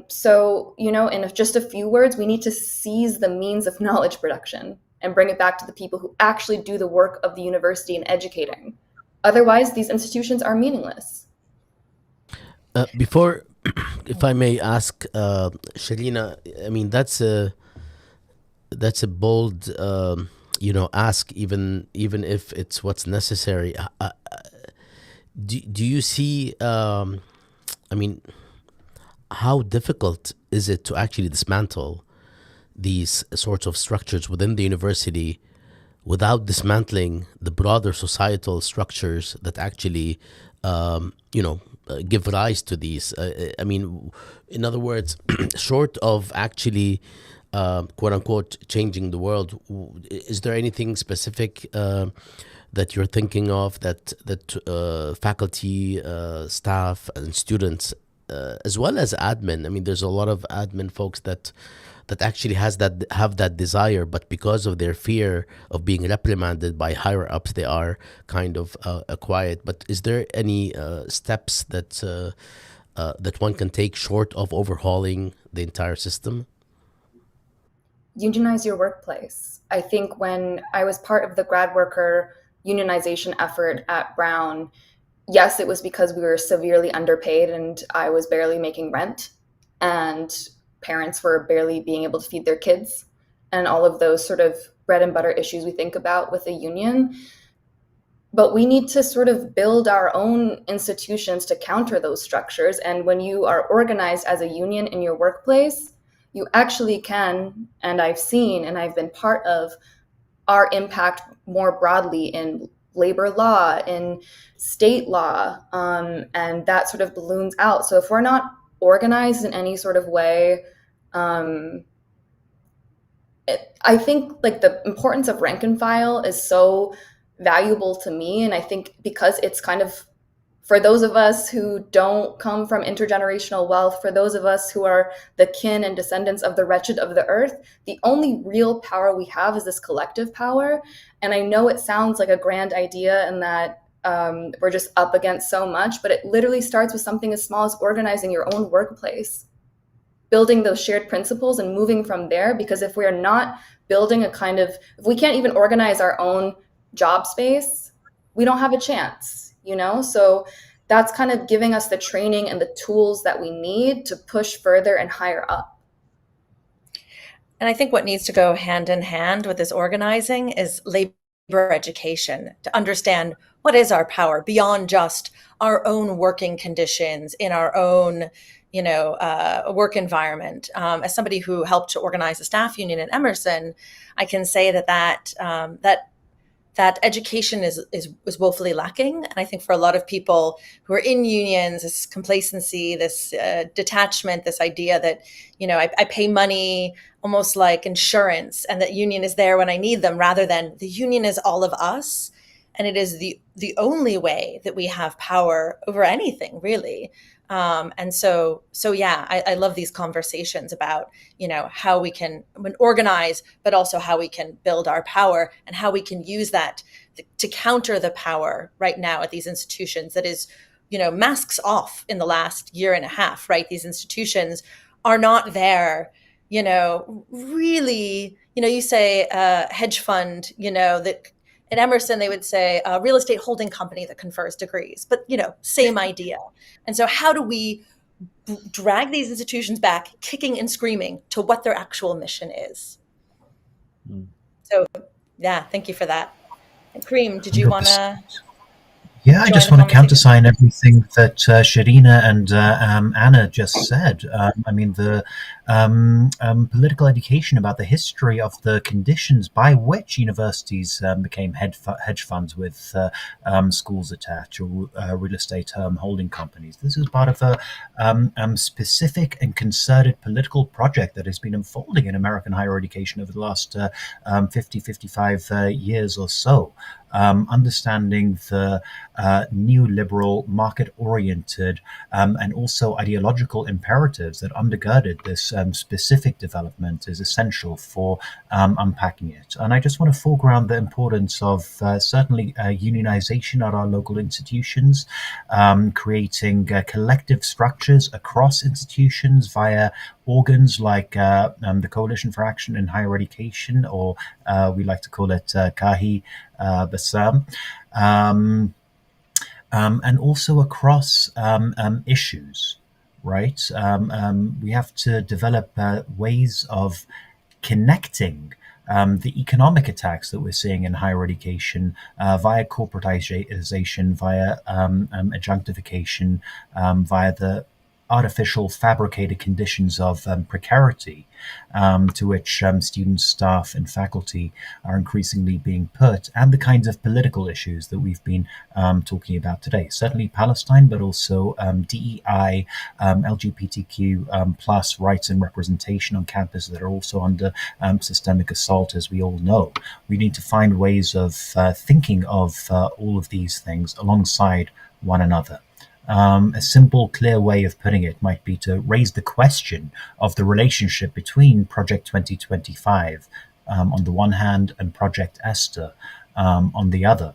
So, in just a few words, we need to seize the means of knowledge production and bring it back to the people who actually do the work of the university in educating. Otherwise, these institutions are meaningless. Before, if I may ask, Sherena, I mean, that's a bold, ask, even if it's what's necessary. Do you see, how difficult is it to actually dismantle these sorts of structures within the university without dismantling the broader societal structures that actually, give rise to these? In other words, short of actually, quote unquote, changing the world, is there anything specific that you're thinking of that faculty, staff, and students, as well as admin? There's a lot of admin folks that actually have that desire, but because of their fear of being reprimanded by higher ups, they are kind of quiet. But is there any steps that one can take short of overhauling the entire system? Unionize your workplace. I think when I was part of the grad worker unionization effort at Brown, yes, it was because we were severely underpaid and I was barely making rent and parents were barely being able to feed their kids and all of those sort of bread and butter issues we think about with a union. But we need to sort of build our own institutions to counter those structures. And when you are organized as a union in your workplace, you actually can, and I've seen and I've been part of, our impact more broadly in labor law, in state law, and that sort of balloons out. So if we're not organized in any sort of way, I think like the importance of rank and file is so valuable to me. And I think because it's kind of, for those of us who don't come from intergenerational wealth, for those of us who are the kin and descendants of the wretched of the earth, the only real power we have is this collective power. And I know it sounds like a grand idea and that we're just up against so much, but it literally starts with something as small as organizing your own workplace, building those shared principles and moving from there. Because if we're not building if we can't even organize our own job space, we don't have a chance. So that's kind of giving us the training and the tools that we need to push further and higher up. And I think what needs to go hand in hand with this organizing is labor education, to understand what is our power beyond just our own working conditions in our own work environment. As somebody who helped to organize a staff union at Emerson, I can say that education is woefully lacking. And I think for a lot of people who are in unions, this complacency, this detachment, this idea that, I pay money almost like insurance and that union is there when I need them, rather than the union is all of us. And it is the only way that we have power over anything, really. And so I love these conversations about, how we can organize, but also how we can build our power and how we can use that to counter the power right now at these institutions that is, masks off in the last year and a half, right? These institutions are not there, really, you say hedge fund, that at Emerson, they would say a real estate holding company that confers degrees, but, same idea. And so how do we drag these institutions back, kicking and screaming, to what their actual mission is? So, yeah, thank you for that. And Karim, did you want to? Yeah, I join just the want to conversation. countersign everything that Sherena and Anna just said. I mean, the political education about the history of the conditions by which universities became hedge funds with schools attached, or real estate holding companies. This is part of a specific and concerted political project that has been unfolding in American higher education over the last 50, 55 years or so. Understanding the neoliberal, market-oriented, and also ideological imperatives that undergirded this specific development is essential for unpacking it. And I just want to foreground the importance of certainly unionization at our local institutions, creating collective structures across institutions via organs like the Coalition for Action in Higher Education, or we like to call it KAHI Bassam. And also across issues, right? We have to develop ways of connecting the economic attacks that we're seeing in higher education via corporatization, via adjunctification, via the artificial fabricated conditions of precarity to which students, staff, and faculty are increasingly being put, and the kinds of political issues that we've been talking about today. Certainly Palestine, but also DEI, LGBTQ plus rights and representation on campus that are also under systemic assault, as we all know. We need to find ways of thinking of all of these things alongside one another. A simple, clear way of putting it might be to raise the question of the relationship between Project 2025 on the one hand and Project Esther on the other.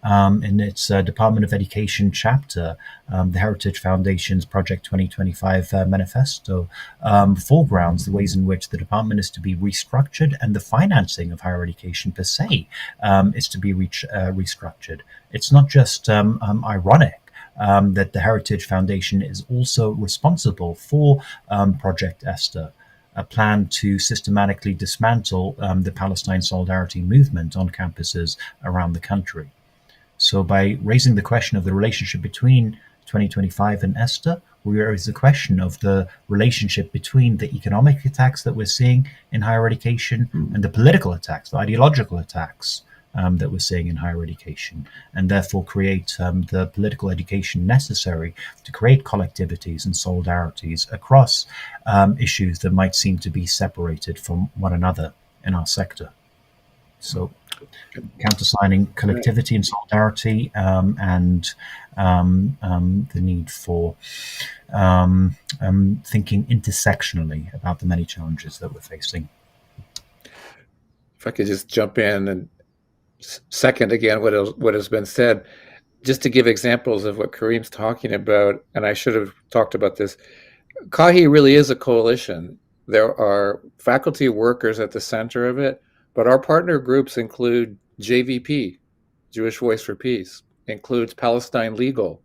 In its Department of Education chapter, the Heritage Foundation's Project 2025 manifesto foregrounds the ways in which the department is to be restructured, and the financing of higher education per se is to be restructured. It's not just ironic that the Heritage Foundation is also responsible for Project Esther, a plan to systematically dismantle the Palestine solidarity movement on campuses around the country. So by raising the question of the relationship between 2025 and Esther, we raise the question of the relationship between the economic attacks that we're seeing in higher education and the political attacks, the ideological attacks that we're seeing in higher education, and therefore create the political education necessary to create collectivities and solidarities across issues that might seem to be separated from one another in our sector. So countersigning collectivity and solidarity, and the need for thinking intersectionally about the many challenges that we're facing. If I could just jump in and second again what has been said, just to give examples of what Karim's talking about, and I should have talked about this. KAHI really is a coalition. There are faculty workers at the center of it, but our partner groups include JVP, Jewish Voice for Peace, includes Palestine Legal,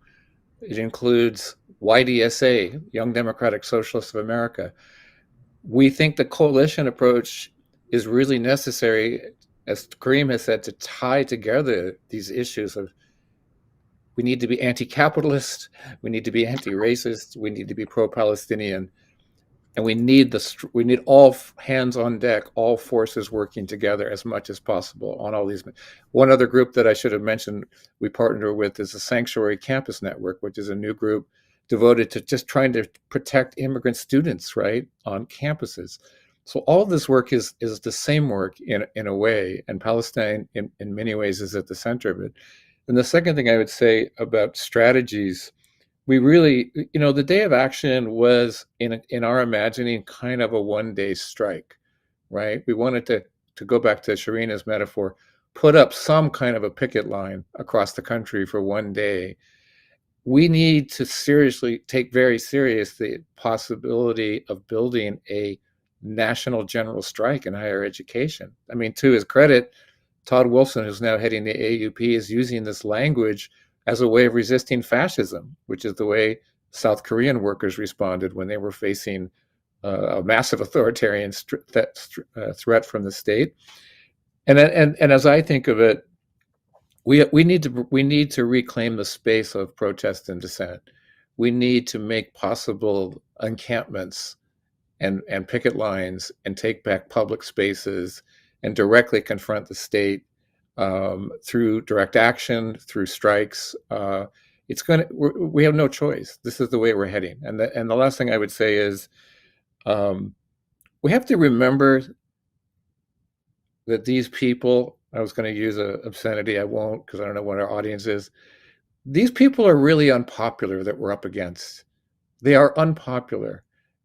it includes YDSA, Young Democratic Socialists of America. We think the coalition approach is really necessary, as Karim has said, to tie together these issues of we need to be anti-capitalist, we need to be anti-racist, we need to be pro-Palestinian, and we need all hands on deck, all forces working together as much as possible on all these. One other group that I should have mentioned we partner with is the Sanctuary Campus Network, which is a new group devoted to just trying to protect immigrant students, right, on campuses. So all this work is the same work in a way, and Palestine in many ways is at the center of it. And the second thing I would say about strategies, we really, the day of action was in our imagining kind of a one-day strike, right? We wanted to go back to Sherena's metaphor, put up some kind of a picket line across the country for one day. We need to take very serious the possibility of building a national general strike in higher education. I mean, to his credit, Todd Wilson, who's now heading the AUP, is using this language as a way of resisting fascism, which is the way South Korean workers responded when they were facing a massive authoritarian threat from the state. And as I think of it, we need to reclaim the space of protest and dissent. We need to make possible encampments and picket lines and take back public spaces and directly confront the state through direct action, through strikes. We have no choice. This is the way we're heading. And the last thing I would say is we have to remember that these people, I was going to use an obscenity, I won't because I don't know what our audience is. These people are really unpopular that we're up against. They are unpopular.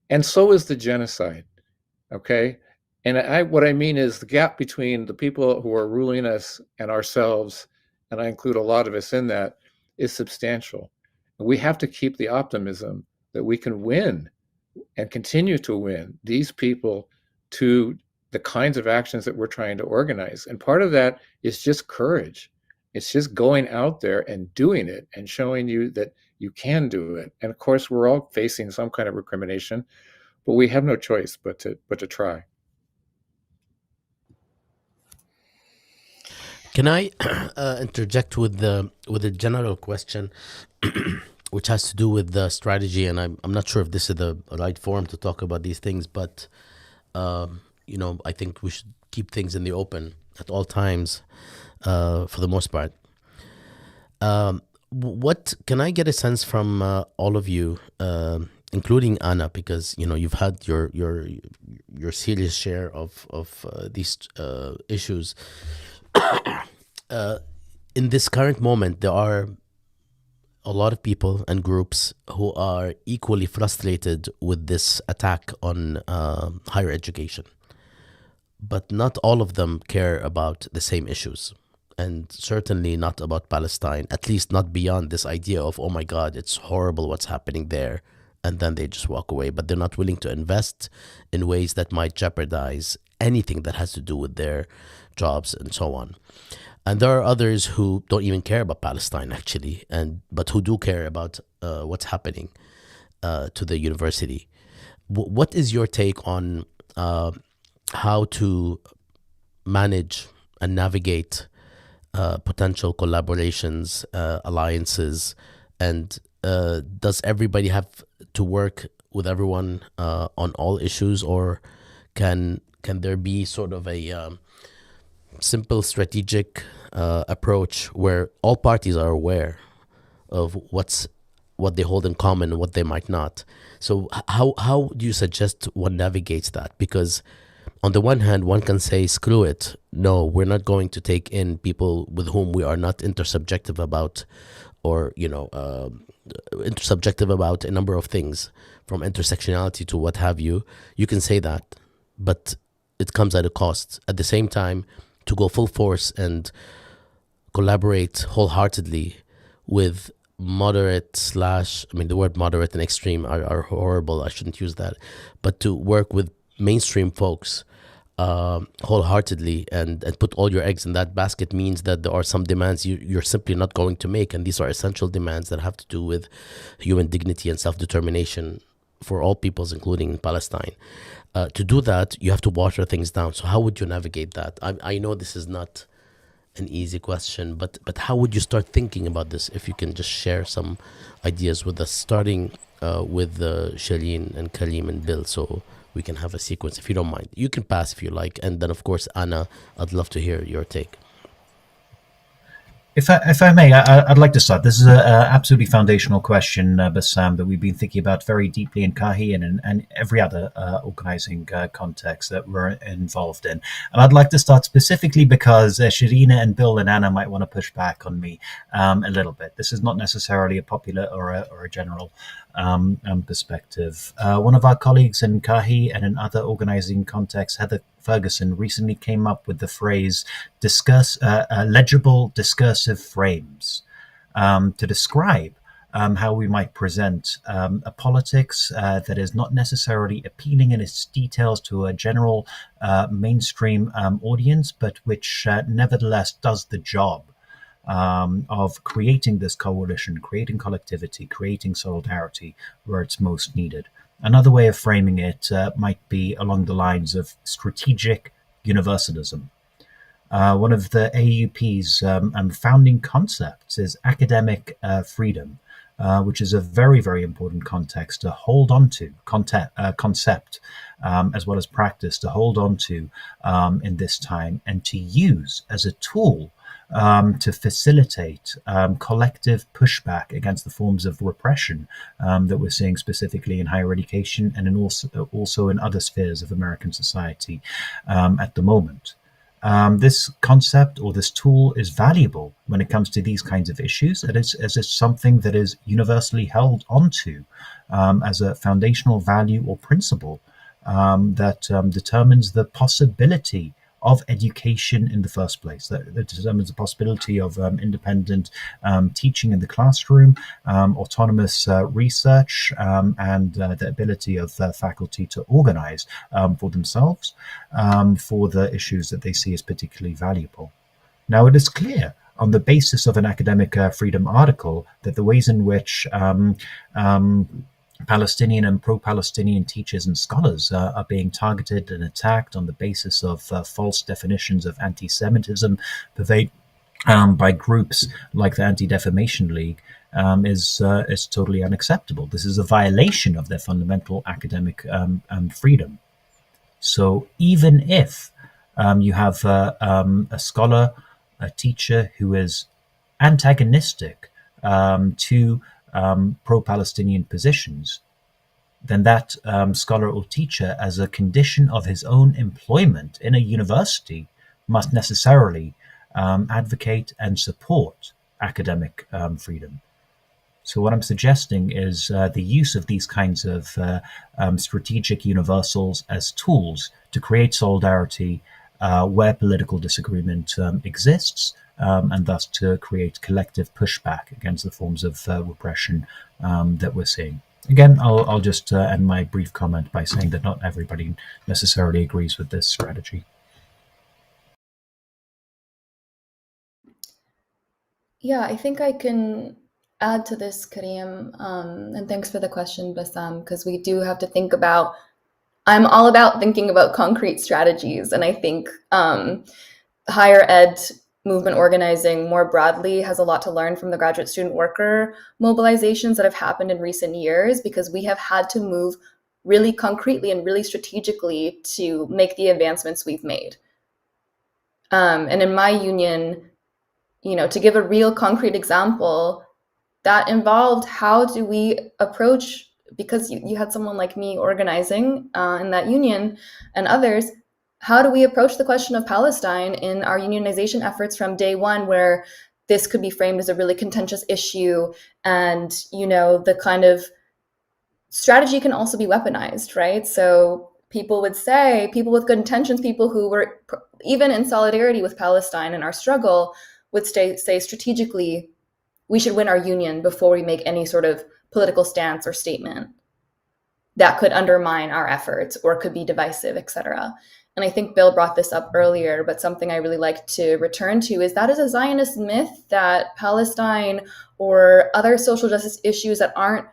And so is the genocide, okay? And what I mean is the gap between the people who are ruling us and ourselves, and I include a lot of us in that, is substantial. And we have to keep the optimism that we can win and continue to win these people to the kinds of actions that we're trying to organize. And part of that is just courage. It's just going out there and doing it and showing you that you can do it. And of course, we're all facing some kind of recrimination, but we have no choice but to try. Can I interject with the general question, which has to do with the strategy? And I'm not sure if this is the right forum to talk about these things, but I think we should keep things in the open at all times, for the most part. What can I get a sense from all of you, including Anna, because you've had your serious share of these issues. In this current moment, there are a lot of people and groups who are equally frustrated with this attack on higher education. But not all of them care about the same issues, and certainly not about Palestine, at least not beyond this idea of, oh my God, it's horrible what's happening there, and then they just walk away. But they're not willing to invest in ways that might jeopardize anything that has to do with their jobs and so on. And there are others who don't even care about Palestine, actually, but who do care about what's happening to the university. What is your take on how to manage and navigate potential collaborations, alliances, and does everybody have to work with everyone on all issues, or can there be sort of a simple strategic approach where all parties are aware of what they hold in common and what they might not? So how do you suggest one navigates that? Because on the one hand, one can say, screw it. No, we're not going to take in people with whom we are not intersubjective about, or, intersubjective about a number of things, from intersectionality to what have you. You can say that, but it comes at a cost. At the same time, to go full force and collaborate wholeheartedly with the word moderate and extreme are horrible. I shouldn't use that. But to work with mainstream folks wholeheartedly and put all your eggs in that basket means that there are some demands you're simply not going to make. And these are essential demands that have to do with human dignity and self-determination for all peoples, including in Palestine. To do that, you have to water things down. So how would you navigate that? I know this is not an easy question, but how would you start thinking about this? If you can just share some ideas with us, starting with Shereen and Karim and Bill, so we can have a sequence, if you don't mind. You can pass if you like. And then, of course, Anna, I'd love to hear your take. If I may, I'd like to start. This is an absolutely foundational question, Bassam, that we've been thinking about very deeply in CAHI and every other organizing context that we're involved in. And I'd like to start specifically because Sherena and Bill and Anna might want to push back on me a little bit. This is not necessarily a popular or a general perspective. One of our colleagues in CAHI and in other organizing contexts, Heather Ferguson, recently came up with the phrase legible discursive frames to describe how we might present a politics that is not necessarily appealing in its details to a general mainstream audience, but which nevertheless does the job of creating this coalition, creating collectivity, creating solidarity where it's most needed. Another way of framing it might be along the lines of strategic universalism. One of the AUP's founding concepts is academic freedom, which is a very, very important context to hold on to, concept, as well as practice to hold on to in this time and to use as a tool to facilitate collective pushback against the forms of repression that we're seeing specifically in higher education and also in other spheres of American society at the moment. This concept or this tool is valuable when it comes to these kinds of issues, as it's something that is universally held onto as a foundational value or principle that determines the possibility of education in the first place, that determines the possibility of independent teaching in the classroom, autonomous research, and the ability of faculty to organize for themselves for the issues that they see as particularly valuable. Now, it is clear on the basis of an academic freedom article that the ways in which Palestinian and pro-Palestinian teachers and scholars are being targeted and attacked on the basis of false definitions of anti-Semitism purveyed by groups like the Anti-Defamation League is totally unacceptable. This is a violation of their fundamental academic freedom. So even if you have a scholar, a teacher who is antagonistic to pro-Palestinian positions, then that scholar or teacher, as a condition of his own employment in a university, must necessarily advocate and support academic freedom. So what I'm suggesting is the use of these kinds of strategic universals as tools to create solidarity where political disagreement exists, and thus to create collective pushback against the forms of repression that we're seeing. Again, I'll just end my brief comment by saying that not everybody necessarily agrees with this strategy. Yeah, I think I can add to this, Karim, and thanks for the question, Bassam, because we do have to think about, I'm all about thinking about concrete strategies, and I think higher ed movement organizing more broadly has a lot to learn from the graduate student worker mobilizations that have happened in recent years, because we have had to move really concretely and really strategically to make the advancements we've made. And in my union, to give a real concrete example, that involved how do we approach, because you had someone like me organizing in that union and others, how do we approach the question of Palestine in our unionization efforts from day one, where this could be framed as a really contentious issue, and the kind of strategy can also be weaponized, right? So people would say, people with good intentions, people who were even in solidarity with Palestine and our struggle, would say strategically, we should win our union before we make any sort of political stance or statement that could undermine our efforts or could be divisive, etc. And I think Bill brought this up earlier, but something I really like to return to is that is a Zionist myth that Palestine or other social justice issues that aren't,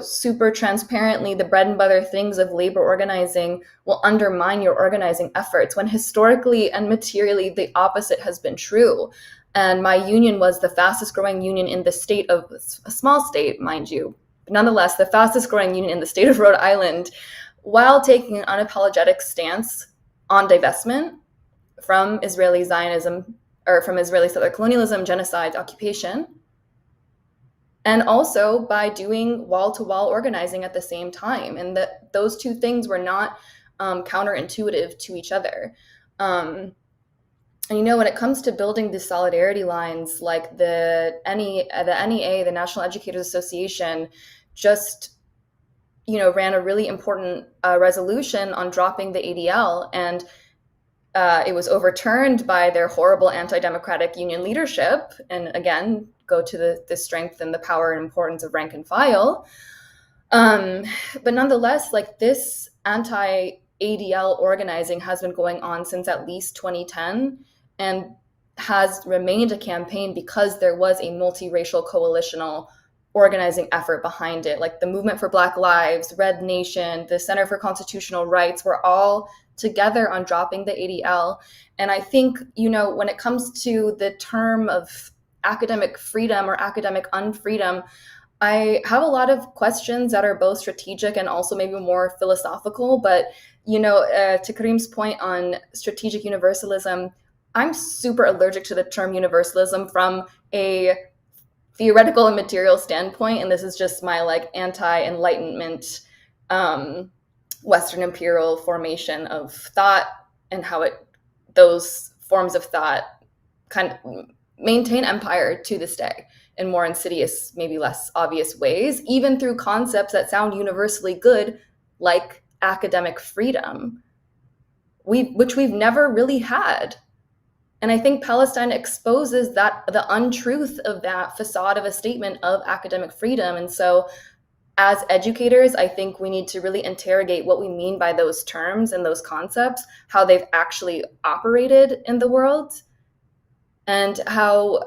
super transparently the bread and butter things of labor organizing will undermine your organizing efforts, when historically and materially the opposite has been true. And my union was the fastest growing union in the state of, a small state, mind you, but nonetheless, the fastest growing union in the state of Rhode Island, while taking an unapologetic stance on divestment from Israeli Zionism, or from Israeli settler colonialism, genocide, occupation, and also by doing wall-to-wall organizing at the same time. And that those two things were not counterintuitive to each other. And when it comes to building these solidarity lines, like the NEA, the National Educators Association, just ran a really important resolution on dropping the ADL, and it was overturned by their horrible anti-democratic union leadership. And again, go to the strength and the power and importance of rank and file. But nonetheless, like, this anti-ADL organizing has been going on since at least 2010 and has remained a campaign because there was a multiracial coalitional organizing effort behind it. Like the Movement for Black Lives, Red Nation, the Center for Constitutional Rights, were all together on dropping the ADL. And I think, when it comes to the term of academic freedom or academic unfreedom, I have a lot of questions that are both strategic and also maybe more philosophical. But, to Karim's point on strategic universalism, I'm super allergic to the term universalism from a theoretical and material standpoint. And this is just my anti-Enlightenment Western imperial formation of thought and how those forms of thought kind of maintain empire to this day in more insidious, maybe less obvious ways, even through concepts that sound universally good, like academic freedom, which we've never really had. And I think Palestine exposes the untruth of that facade of a statement of academic freedom. And so as educators, I think we need to really interrogate what we mean by those terms and those concepts, how they've actually operated in the world, and how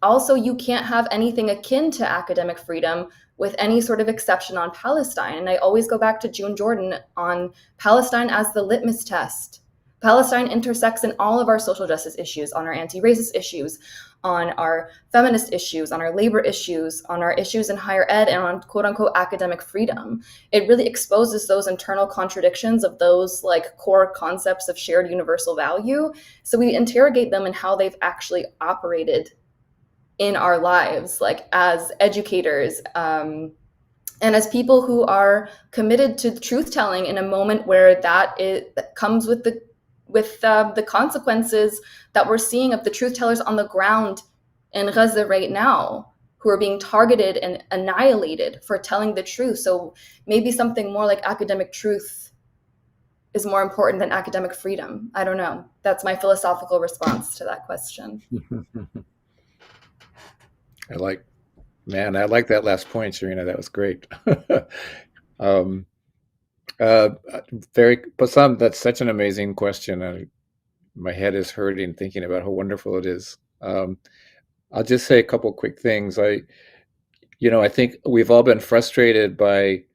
also you can't have anything akin to academic freedom with any sort of exception on Palestine. And I always go back to June Jordan on Palestine as the litmus test. Palestine intersects in all of our social justice issues, on our anti-racist issues, on our feminist issues, on our labor issues, on our issues in higher ed, and on quote unquote academic freedom. It really exposes those internal contradictions of those core concepts of shared universal value. So we interrogate them and how they've actually operated in our lives, as educators, and as people who are committed to truth telling in a moment where that comes with the consequences that we're seeing of the truth tellers on the ground in Gaza right now, who are being targeted and annihilated for telling the truth. So maybe something more like academic truth is more important than academic freedom. I don't know. That's my philosophical response to that question. I like that last point, Sherena. That was great. Bassam, that's such an amazing question. My head is hurting thinking about how wonderful it is. I'll just say a couple quick things. I think we've all been frustrated by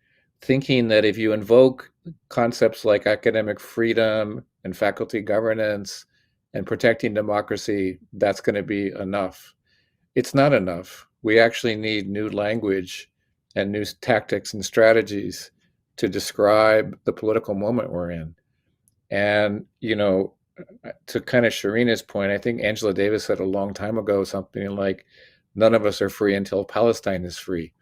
thinking that if you invoke concepts like academic freedom and faculty governance and protecting democracy, that's going to be enough. It's not enough. We actually need new language and new tactics and strategies to describe the political moment we're in. And, to kind of Sherena's point, I think Angela Davis said a long time ago something like, none of us are free until Palestine is free.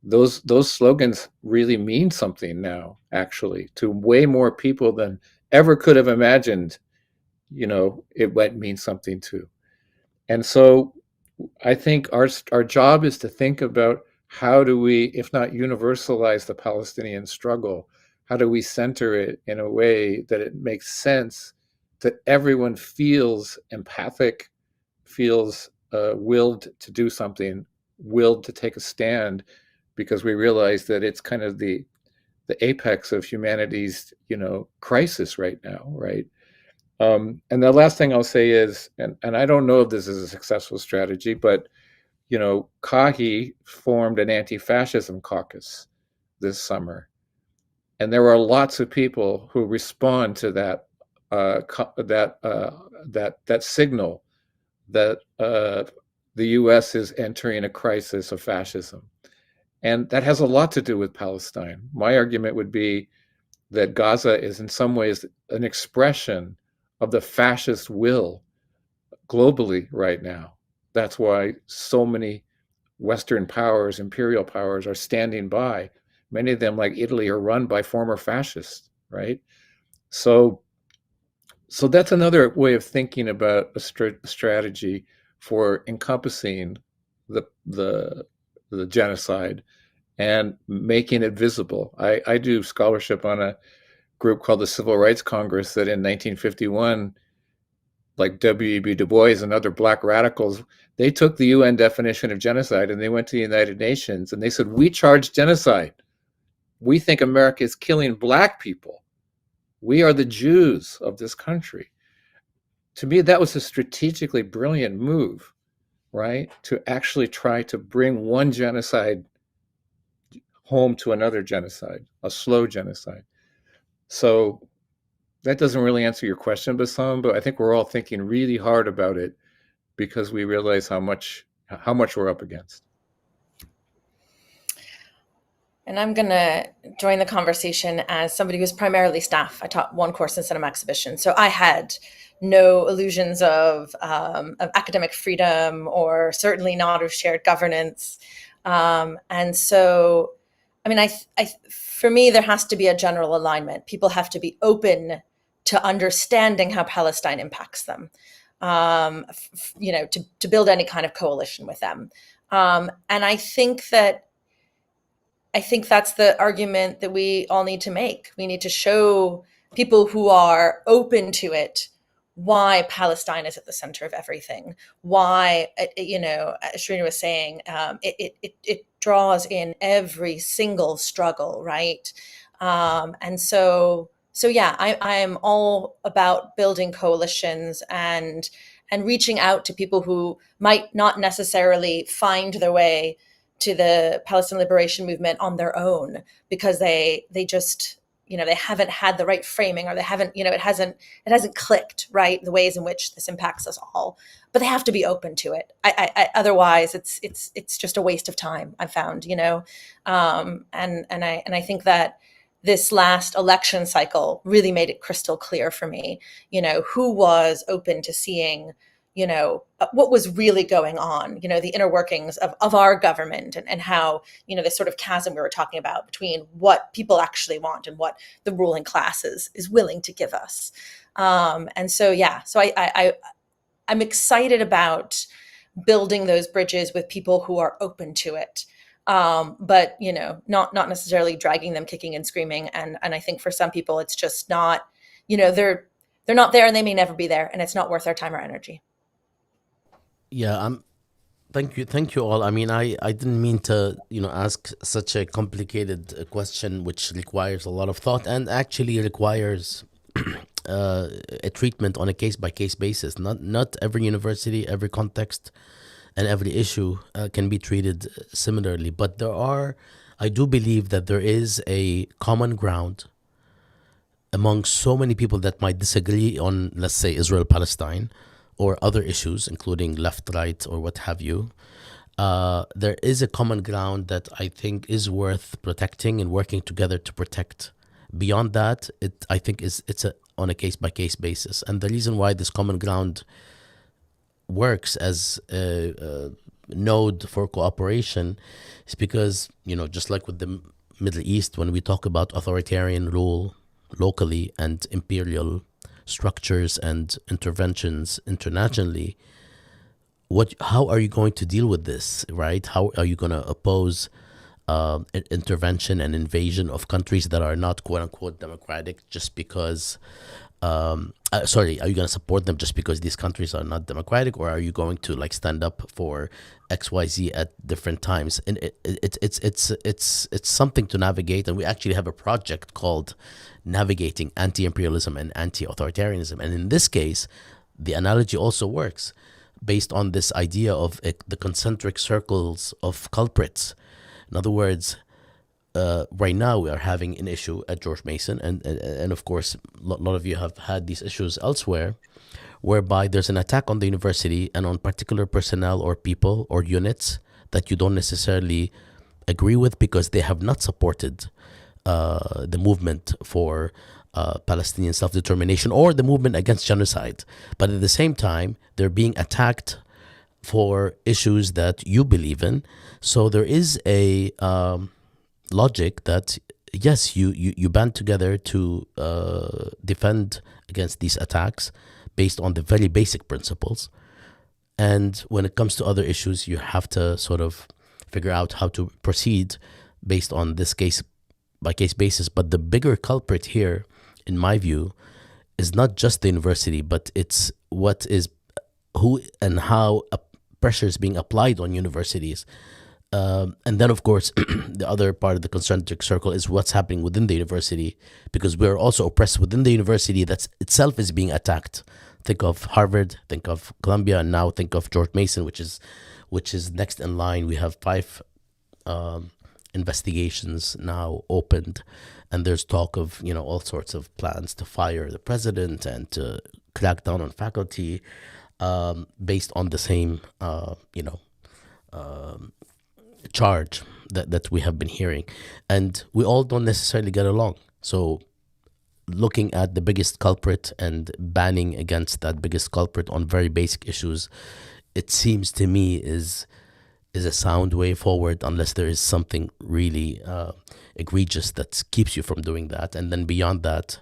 Those slogans really mean something now, actually, to way more people than ever could have imagined, it might mean something to. And so I think our job is to think about, how do we, if not universalize the Palestinian struggle, how do we center it in a way that it makes sense, that everyone feels empathic, feels willed to do something, willed to take a stand, because we realize that it's kind of the apex of humanity's, crisis right now, right? And the last thing I'll say is, and I don't know if this is a successful strategy, but CAHI formed an anti-fascism caucus this summer, and there are lots of people who respond to that signal that the U.S. is entering a crisis of fascism, and that has a lot to do with Palestine. My argument would be that Gaza is in some ways an expression of the fascist will globally right now. That's why so many Western powers, imperial powers, are standing by. Many of them, like Italy, are run by former fascists, right? So that's another way of thinking about a strategy for encompassing the genocide and making it visible. I do scholarship on a group called the Civil Rights Congress that in 1951, like W.E.B. Du Bois and other Black radicals, they took the UN definition of genocide and they went to the United Nations and they said, we charge genocide. We think America is killing Black people. We are the Jews of this country. To me, that was a strategically brilliant move right, to actually try to bring one genocide home to another genocide, a slow genocide. So that doesn't really answer your question, Bassam, but I think we're all thinking really hard about it because we realize how much we're up against. And I'm going to join the conversation as somebody who's primarily staff. I taught one course in cinema exhibition, so I had no illusions of academic freedom, or certainly not of shared governance. And so, I mean, for me, there has to be a general alignment. People have to be open to understanding how Palestine impacts them, to build any kind of coalition with them. And I think that's the argument that we all need to make. We need to show people who are open to it why Palestine is at the center of everything. Why, as Sherena was saying, it draws in every single struggle, right? And so yeah, I am all about building coalitions and reaching out to people who might not necessarily find their way to the Palestinian liberation movement on their own, because they just, they haven't had the right framing, or they haven't, it hasn't clicked, right, the ways in which this impacts us all. But they have to be open to it. Otherwise, it's just a waste of time, I've found, and I think that this last election cycle really made it crystal clear for me, who was open to seeing, what was really going on, the inner workings of our government, and how, this sort of chasm we were talking about between what people actually want and what the ruling class is willing to give us. And so, yeah, so I'm excited about building those bridges with people who are open to it. But, not necessarily dragging them kicking and screaming. And I think for some people, it's just not, they're not there, and they may never be there, and it's not worth our time or energy. Yeah, thank you all. I mean, I didn't mean to, ask such a complicated question, which requires a lot of thought and actually requires a treatment on a case-by-case basis. Not every university, every context, and every issue can be treated similarly. But I do believe that there is a common ground among so many people that might disagree on, let's say, Israel-Palestine, or other issues, including left, right, or what have you. There is a common ground that I think is worth protecting and working together to protect. Beyond that, I think it's on a case-by-case basis. And the reason why this common ground works as a node for cooperation is because, just like with the Middle East, when we talk about authoritarian rule locally and imperial structures and interventions internationally, how are you going to deal with this, right? How are you going to oppose intervention and invasion of countries that are not quote unquote democratic just because are you going to support them just because these countries are not democratic, or are you going to stand up for XYZ at different times? And it's something to navigate, and we actually have a project called Navigating Anti-Imperialism and Anti-Authoritarianism. And in this case, the analogy also works based on this idea of the concentric circles of culprits. In other words, right now we are having an issue at George Mason, and of course a lot of you have had these issues elsewhere, whereby there's an attack on the university and on particular personnel or people or units that you don't necessarily agree with because they have not supported the movement for Palestinian self-determination or the movement against genocide. But at the same time, they're being attacked for issues that you believe in. So there is a logic that, yes, you band together to defend against these attacks based on the very basic principles. And when it comes to other issues, you have to sort of figure out how to proceed based on this case-by-case basis. But the bigger culprit here, in my view, is not just the university, but it's who and how pressure is being applied on universities. And then, of course, the other part of the concentric circle is what's happening within the university, because we're also oppressed within the university that itself is being attacked. Think of Harvard, think of Columbia, and now think of George Mason, which is next in line. We have 5 investigations now opened, and there's talk of all sorts of plans to fire the president and to crack down on faculty based on the same charge that we have been hearing, and we all don't necessarily get along. So looking at the biggest culprit and banning against that biggest culprit on very basic issues, it seems to me is a sound way forward, unless there is something really egregious that keeps you from doing that. And then beyond that,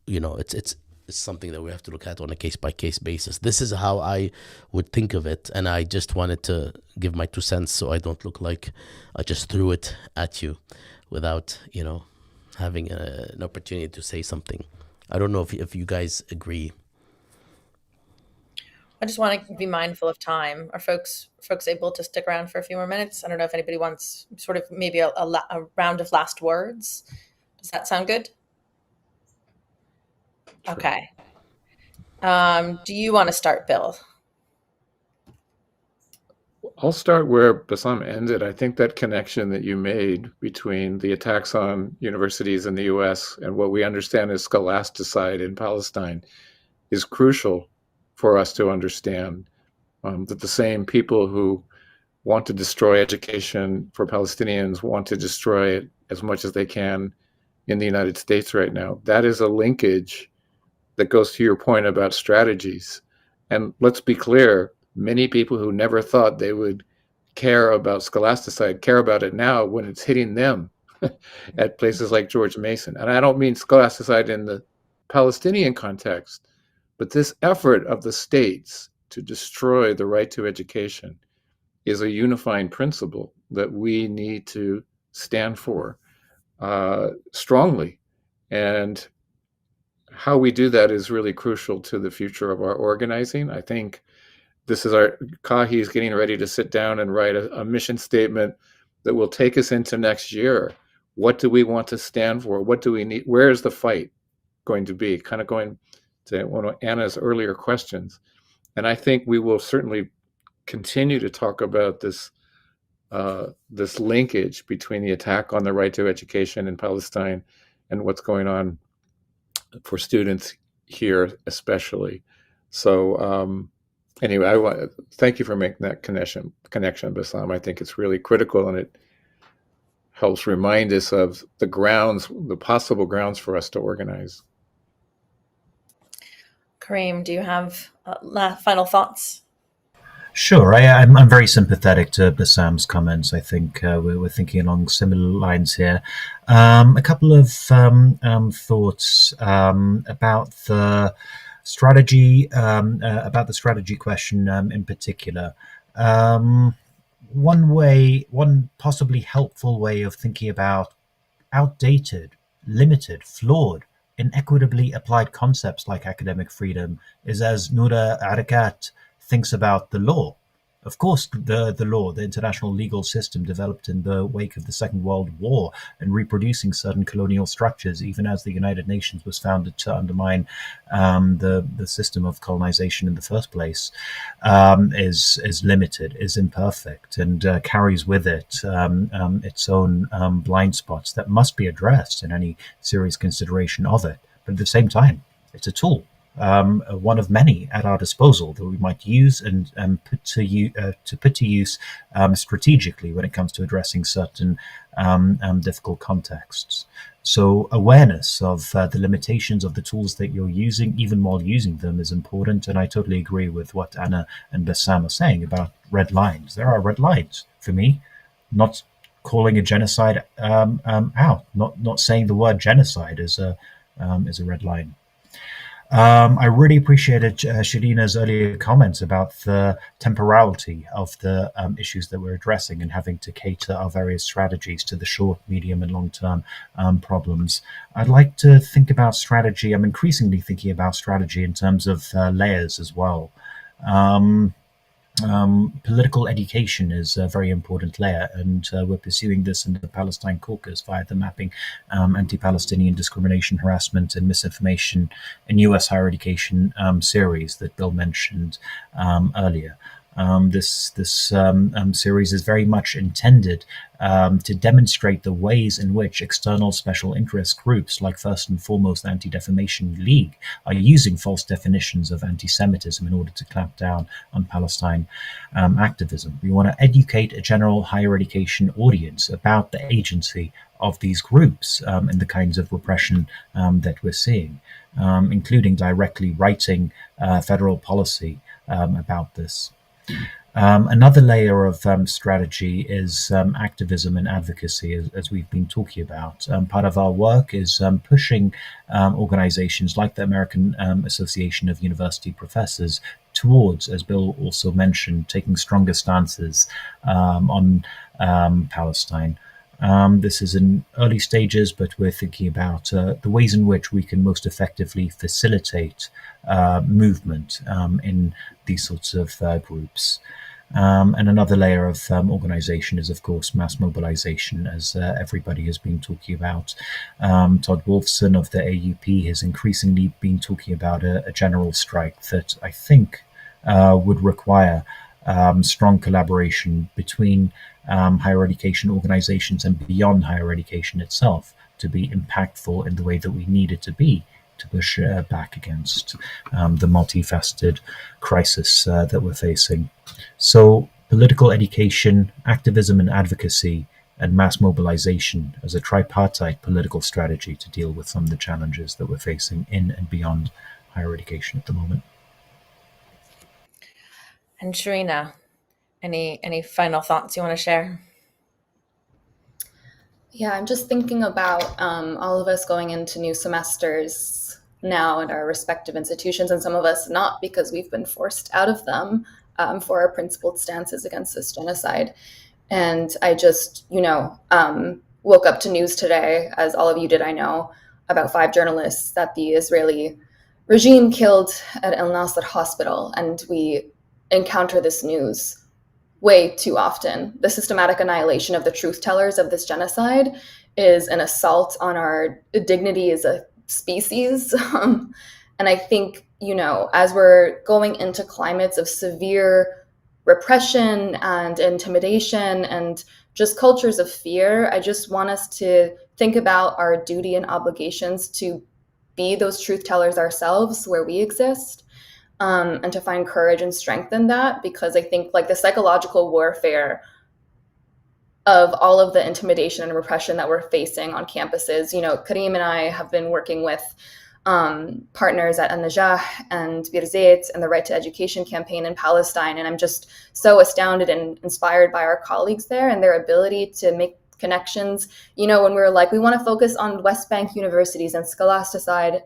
it's something that we have to look at on a case-by-case basis. This is how I would think of it, and I just wanted to give my 2 cents so I don't look like I just threw it at you without, having an opportunity to say something. I don't know if you guys agree. I just want to be mindful of time. Are folks able to stick around for a few more minutes? I don't know if anybody wants sort of maybe a round of last words. Does that sound good? Sure. Okay. Do you want to start, Bill? I'll start where Bassam ended. I think that connection that you made between the attacks on universities in the US and what we understand as scholasticide in Palestine is crucial for us to understand, that the same people who want to destroy education for Palestinians want to destroy it as much as they can in the United States right now. That is a linkage that goes to your point about strategies. And let's be clear, many people who never thought they would care about scholasticide care about it now when it's hitting them at places like George Mason. And I don't mean scholasticide in the Palestinian context, but this effort of the states to destroy the right to education is a unifying principle that we need to stand for strongly. And how we do that is really crucial to the future of our organizing. I think this is Kahi is getting ready to sit down and write a mission statement that will take us into next year. What do we want to stand for? What do we need? Where is the fight going to be? Kind of going to one of Anna's earlier questions. And I think we will certainly continue to talk about this linkage between the attack on the right to education in Palestine and what's going on for students here, especially. So anyway, thank you for making that connection, Bassam. I think it's really critical, and it helps remind us of the possible grounds for us to organize. Karim, do you have final thoughts? Sure, I'm very sympathetic to Bassam's comments. I think we're thinking along similar lines here. A couple of thoughts about the strategy, question in particular. One possibly helpful way of thinking about outdated, limited, flawed, inequitably applied concepts like academic freedom is as Noura Arakat thinks about the law. Of course, the law, the international legal system developed in the wake of the Second World War and reproducing certain colonial structures, even as the United Nations was founded to undermine the system of colonization in the first place, is limited, is imperfect, and carries with it its own blind spots that must be addressed in any serious consideration of it. But at the same time, it's a tool. One of many at our disposal that we might use and put to use strategically when it comes to addressing certain difficult contexts. So awareness of the limitations of the tools that you're using, even while using them, is important. And I totally agree with what Anna and Bassam are saying about red lines. There are red lines for me. Not calling a genocide out, not saying the word genocide is a red line. I really appreciated Sherena's earlier comments about the temporality of the issues that we're addressing and having to cater our various strategies to the short, medium, and long-term problems. I'd like to think about strategy. I'm increasingly thinking about strategy in terms of layers as well. Political education is a very important layer, and we're pursuing this in the Palestine caucus via the Mapping Anti-Palestinian Discrimination, Harassment and Misinformation in U.S. Higher Education series that Bill mentioned earlier. This series is very much intended to demonstrate the ways in which external special interest groups, like first and foremost the Anti-Defamation League, are using false definitions of anti-Semitism in order to clamp down on Palestine activism. We want to educate a general higher education audience about the agency of these groups and the kinds of repression that we're seeing, including directly writing federal policy about this. Another layer of strategy is activism and advocacy, as we've been talking about. Part of our work is pushing organizations like the American Association of University Professors towards, as Bill also mentioned, taking stronger stances on Palestine. This is in early stages, but we're thinking about the ways in which we can most effectively facilitate movement in these sorts of groups. And another layer of organization is, of course, mass mobilization, as everybody has been talking about. Todd Wolfson of the AUP has increasingly been talking about a general strike that I think would require strong collaboration between higher education organizations and beyond higher education itself to be impactful in the way that we need it to be to push back against the multifaceted crisis that we're facing. So political education, activism and advocacy, and mass mobilization as a tripartite political strategy to deal with some of the challenges that we're facing in and beyond higher education at the moment. And Sherena, any final thoughts you want to share? Yeah, I'm just thinking about all of us going into new semesters now at our respective institutions, and some of us not because we've been forced out of them for our principled stances against this genocide. And I just, woke up to news today, as all of you did, I know, about 5 journalists that the Israeli regime killed at El Nasser hospital. And we encounter this news way too often. The systematic annihilation of the truth tellers of this genocide is an assault on our dignity as a species. And I think, as we're going into climates of severe repression and intimidation and just cultures of fear, I just want us to think about our duty and obligations to be those truth tellers ourselves where we exist. And to find courage and strength in that, because I think the psychological warfare of all of the intimidation and repression that we're facing on campuses. Karim and I have been working with partners at An-Najah and Birzeit and the Right to Education campaign in Palestine. And I'm just so astounded and inspired by our colleagues there and their ability to make connections. When we were we want to focus on West Bank universities and scholasticide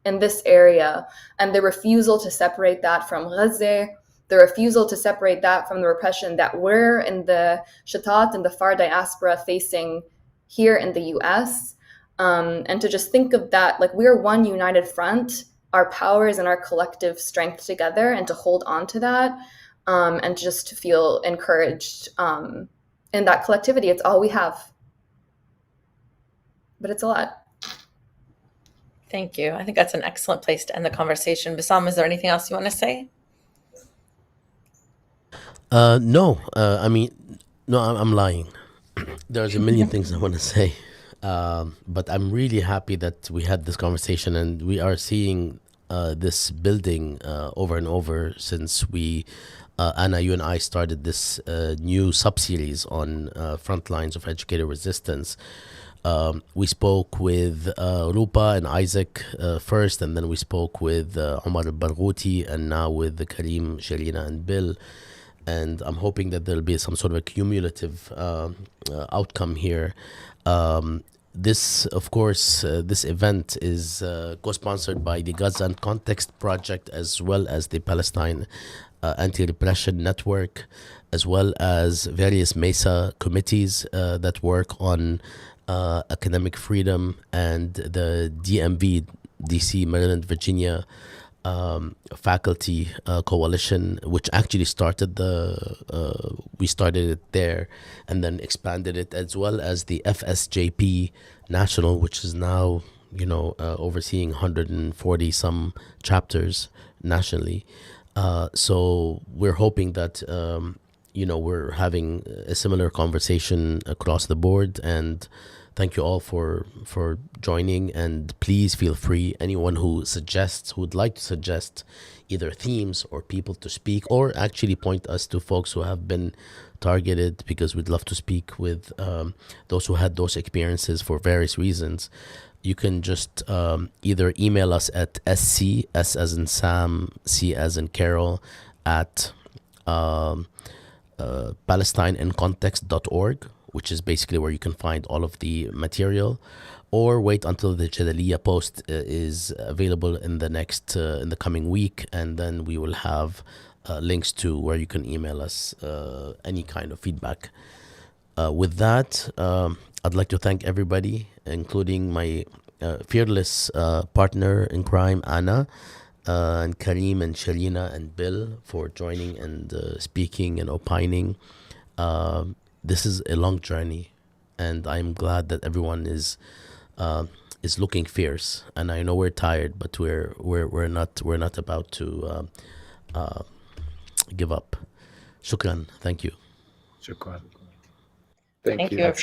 in this area, and the refusal to separate that from Gaza, the refusal to separate that from the repression that we're in the Shatat and the far diaspora facing here in the US, and to just think of that, we're one united front, our powers and our collective strength together, and to hold on to that, and just to feel encouraged in that collectivity. It's all we have, but it's a lot. Thank you. I think that's an excellent place to end the conversation. Bassam, is there anything else you want to say? No. I'm lying. There's a million things I want to say. But I'm really happy that we had this conversation, and we are seeing this building over and over since Anna, you and I started this new sub-series on Frontlines of Educator Resistance. We spoke with Rupa and Isaac first, and then we spoke with Omar al-Barghouti, and now with Karim, Sherena, and Bill. And I'm hoping that there'll be some sort of a cumulative outcome here. This event is co-sponsored by the Gaza and Context Project, as well as the Palestine Anti-Repression Network, as well as various MESA committees that work on academic freedom, and the DMV, DC, Maryland, Virginia faculty coalition, which actually we started it there and then expanded it, as well as the FSJP National, which is now, overseeing 140 some chapters nationally. So we're hoping that, we're having a similar conversation across the board. And thank you all for joining. And please feel free, anyone who would like to suggest either themes or people to speak, or actually point us to folks who have been targeted, because we'd love to speak with those who had those experiences for various reasons. You can just either email us at SC, S as in Sam, C as in Carol, at PalestineInContext.org, which is basically where you can find all of the material, or wait until the Jadaliya post is available in the coming week, and then we will have links to where you can email us any kind of feedback. With that, I'd like to thank everybody, including my fearless partner in crime, Anna, and Karim and Sherena and Bill, for joining and speaking and opining. This is a long journey, and I'm glad that everyone is looking fierce. And I know we're tired, but we're not about to give up. Shukran. Thank you. Shukran. Thank Thank you. you.